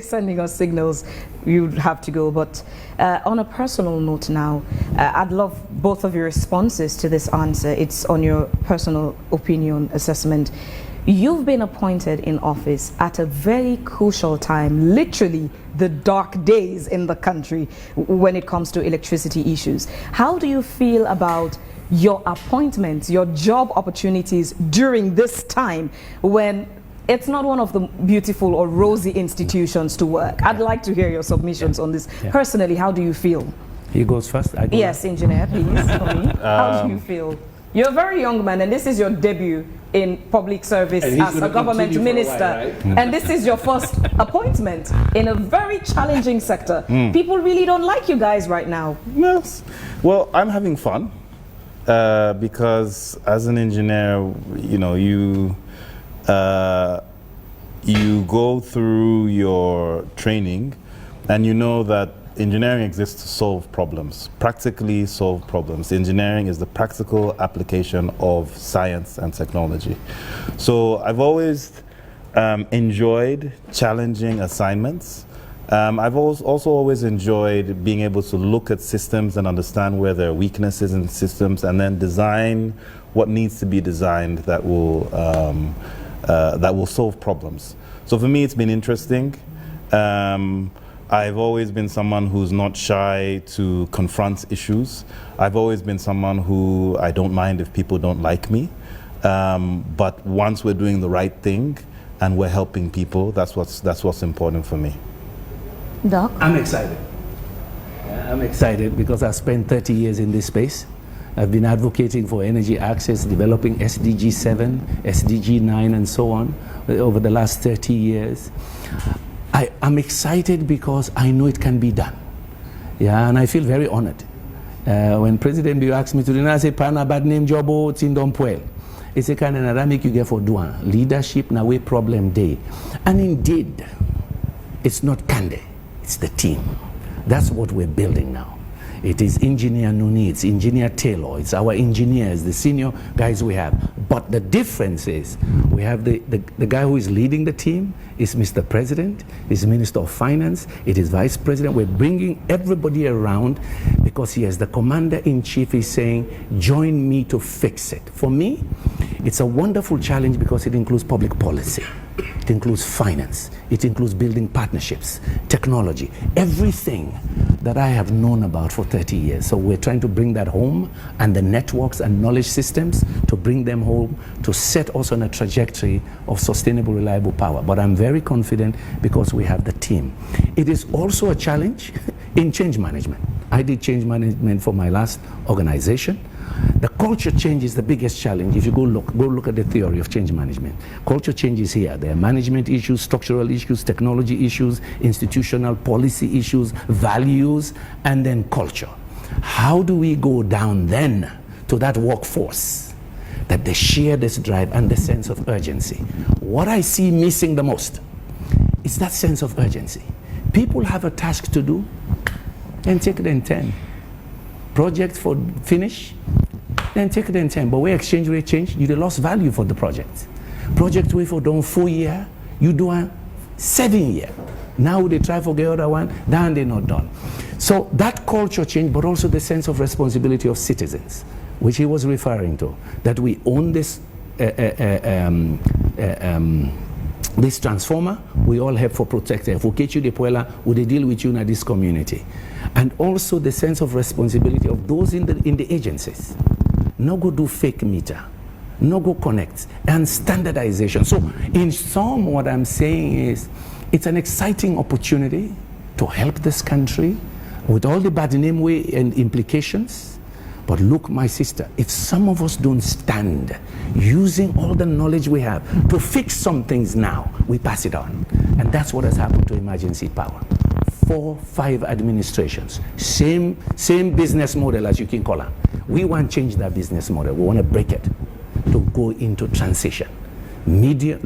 sending us signals. You'd have to go, but on a personal note now, I'd love both of your responses to this answer. It's on your personal opinion assessment. You've been appointed in office at a very crucial time, literally the dark days in the country when it comes to electricity issues. How do you feel about your appointments, your job opportunities during this time when it's not one of the beautiful or rosy institutions to work? I'd like to hear your submissions on this. Personally, how do you feel? He goes first. I go yes, engineer, please, for me. How do you feel? You're a very young man, and this is your debut in public service as a government minister. While, right? And this is your first appointment in a very challenging sector. People really don't like you guys right now. Yes. Well, I'm having fun because as an engineer, you go through your training and you know that engineering exists to solve problems, practically solve problems. Engineering is the practical application of science and technology. So I've always enjoyed challenging assignments. I've also always enjoyed being able to look at systems and understand where there are weaknesses in systems and then design what needs to be designed that will solve problems. So for me, it's been interesting. I've always been someone who's not shy to confront issues. I've always been someone who I don't mind if people don't like me. But once we're doing the right thing and we're helping people, that's what's important for me. Doc? I'm excited. I'm excited because I've spent 30 years in this space. I've been advocating for energy access, developing SDG 7, SDG 9, and so on over the last 30 years. I'm excited because I know it can be done. Yeah, and I feel very honored. When President Bio asked me to do, I say, "Pana bad name job o tindom puel." It's a kind of dynamic you get for doing leadership. Now we problem day, and indeed, it's not Kande, it's the team. That's what we're building now. It is Engineer Nuni, it's Engineer Taylor, it's our engineers, the senior guys we have. But the difference is we have the guy who is leading the team is Mr. President, is Minister of Finance, it is Vice President. We're bringing everybody around because he, as the Commander-in-Chief, is saying, join me to fix it. For me, it's a wonderful challenge because it includes public policy. It includes finance. It includes building partnerships, technology, everything that I have known about for 30 years. So we're trying to bring that home, and the networks and knowledge systems to bring them home, to set us on a trajectory of sustainable, reliable power. But I'm very confident because we have the team. It is also a challenge in change management. I did change management for my last organization. The culture change is the biggest challenge. If you go look at the theory of change management. Culture change is here. There are management issues, structural issues, technology issues, institutional policy issues, values, and then culture. How do we go down then to that workforce that they share this drive and the sense of urgency? What I see missing the most is that sense of urgency. People have a task to do, and take it in 10. Project for finish, then take it in 10. But where exchange rate change, you lost value for the project. Project way for done 4 year, you do a 7 year. Now they try for the other one, then they're not done. So that culture change, but also the sense of responsibility of citizens, which he was referring to, that we own this this transformer, we all help for protector. If we catch you the poela, we deal with you in this community. And also the sense of responsibility of those in the agencies. No go do fake meter, no go connect, and standardization. So in sum, what I'm saying is, it's an exciting opportunity to help this country with all the bad name way and implications. But look, my sister, if some of us don't stand using all the knowledge we have to fix some things now, we pass it on. And that's what has happened to emergency power. 4, 5 administrations, same business model as you can call it. We want to change that business model. We want to break it to go into transition.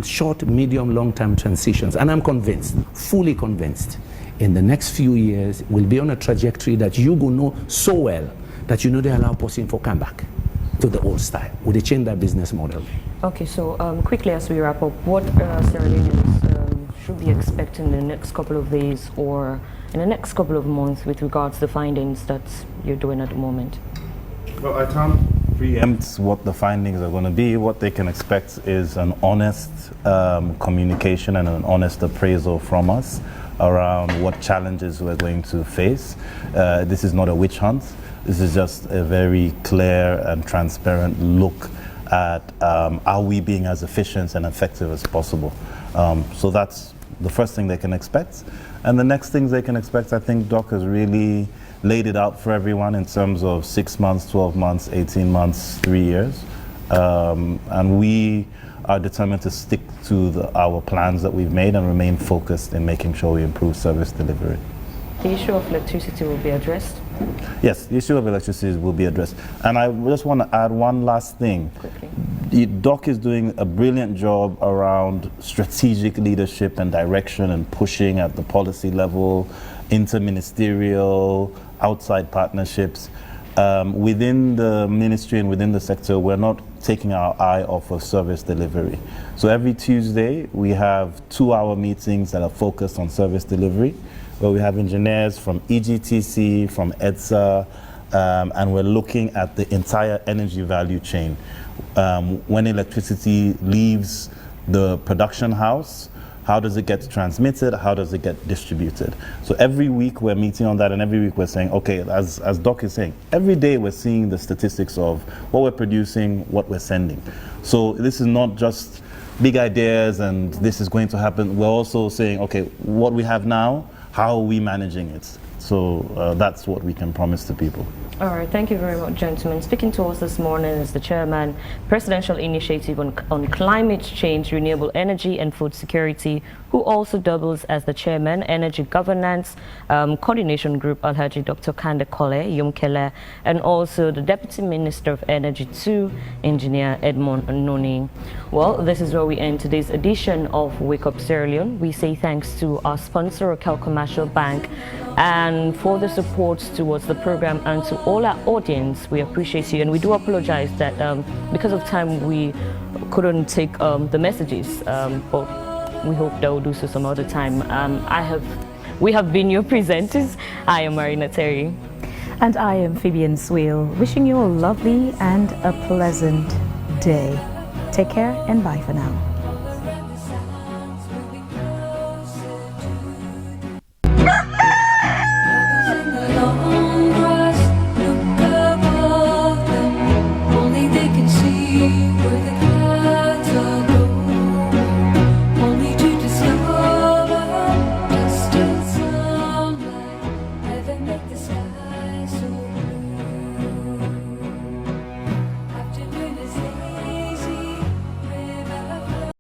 Short, medium, long-term transitions. And I'm convinced, fully convinced, in the next few years, we'll be on a trajectory that you will know so well that you know they allow person for come back to the old style. Would they change that business model? Okay, so quickly as we wrap up, what Sierra Leoneans should be expecting in the next couple of days or in the next couple of months with regards to the findings that you're doing at the moment? Well, I can't preempt what the findings are going to be. What they can expect is an honest communication and an honest appraisal from us around what challenges we're going to face. This is not a witch hunt. This is just a very clear and transparent look at are we being as efficient and effective as possible. So that's the first thing they can expect. And the next things they can expect, I think Doc has really laid it out for everyone in terms of 6 months, 12 months, 18 months, 3 years. And we are determined to stick to our plans that we've made and remain focused in making sure we improve service delivery. The issue of electricity will be addressed? Yes, the issue of electricity will be addressed. And I just want to add one last thing. Quickly. Doc is doing a brilliant job around strategic leadership and direction and pushing at the policy level, interministerial, outside partnerships. Within the ministry and within the sector, we're not taking our eye off of service delivery. So every Tuesday, we have 2-hour meetings that are focused on service delivery, where we have engineers from EGTC, from EDSA, and we're looking at the entire energy value chain. When electricity leaves the production house, how does it get transmitted? How does it get distributed? So every week we're meeting on that, and every week we're saying, okay, as Doc is saying, every day we're seeing the statistics of what we're producing, what we're sending. So this is not just big ideas and this is going to happen. We're also saying, okay, what we have now, how are we managing it? So that's what we can promise to people. All right, thank you very much, gentlemen. Speaking to us this morning is the Chairman, Presidential Initiative on Climate Change, Renewable Energy and Food Security, who also doubles as the chairman, Energy Governance Coordination Group, Alhaji Dr. Kande Kole Yumkele, and also the Deputy Minister of Energy 2, Engineer Edmond Noni. Well, this is where we end today's edition of Wake Up Sierra Leone. We say thanks to our sponsor, Raquel Commercial Bank, and for the support towards the program, and to all our audience. We appreciate you, and we do apologize that because of time we couldn't take the messages, but we hope that we'll do so some other time. We have been your presenters. I am Marina Terry. And I am Fabian Swale, wishing you a lovely and a pleasant day. Take care and bye for now.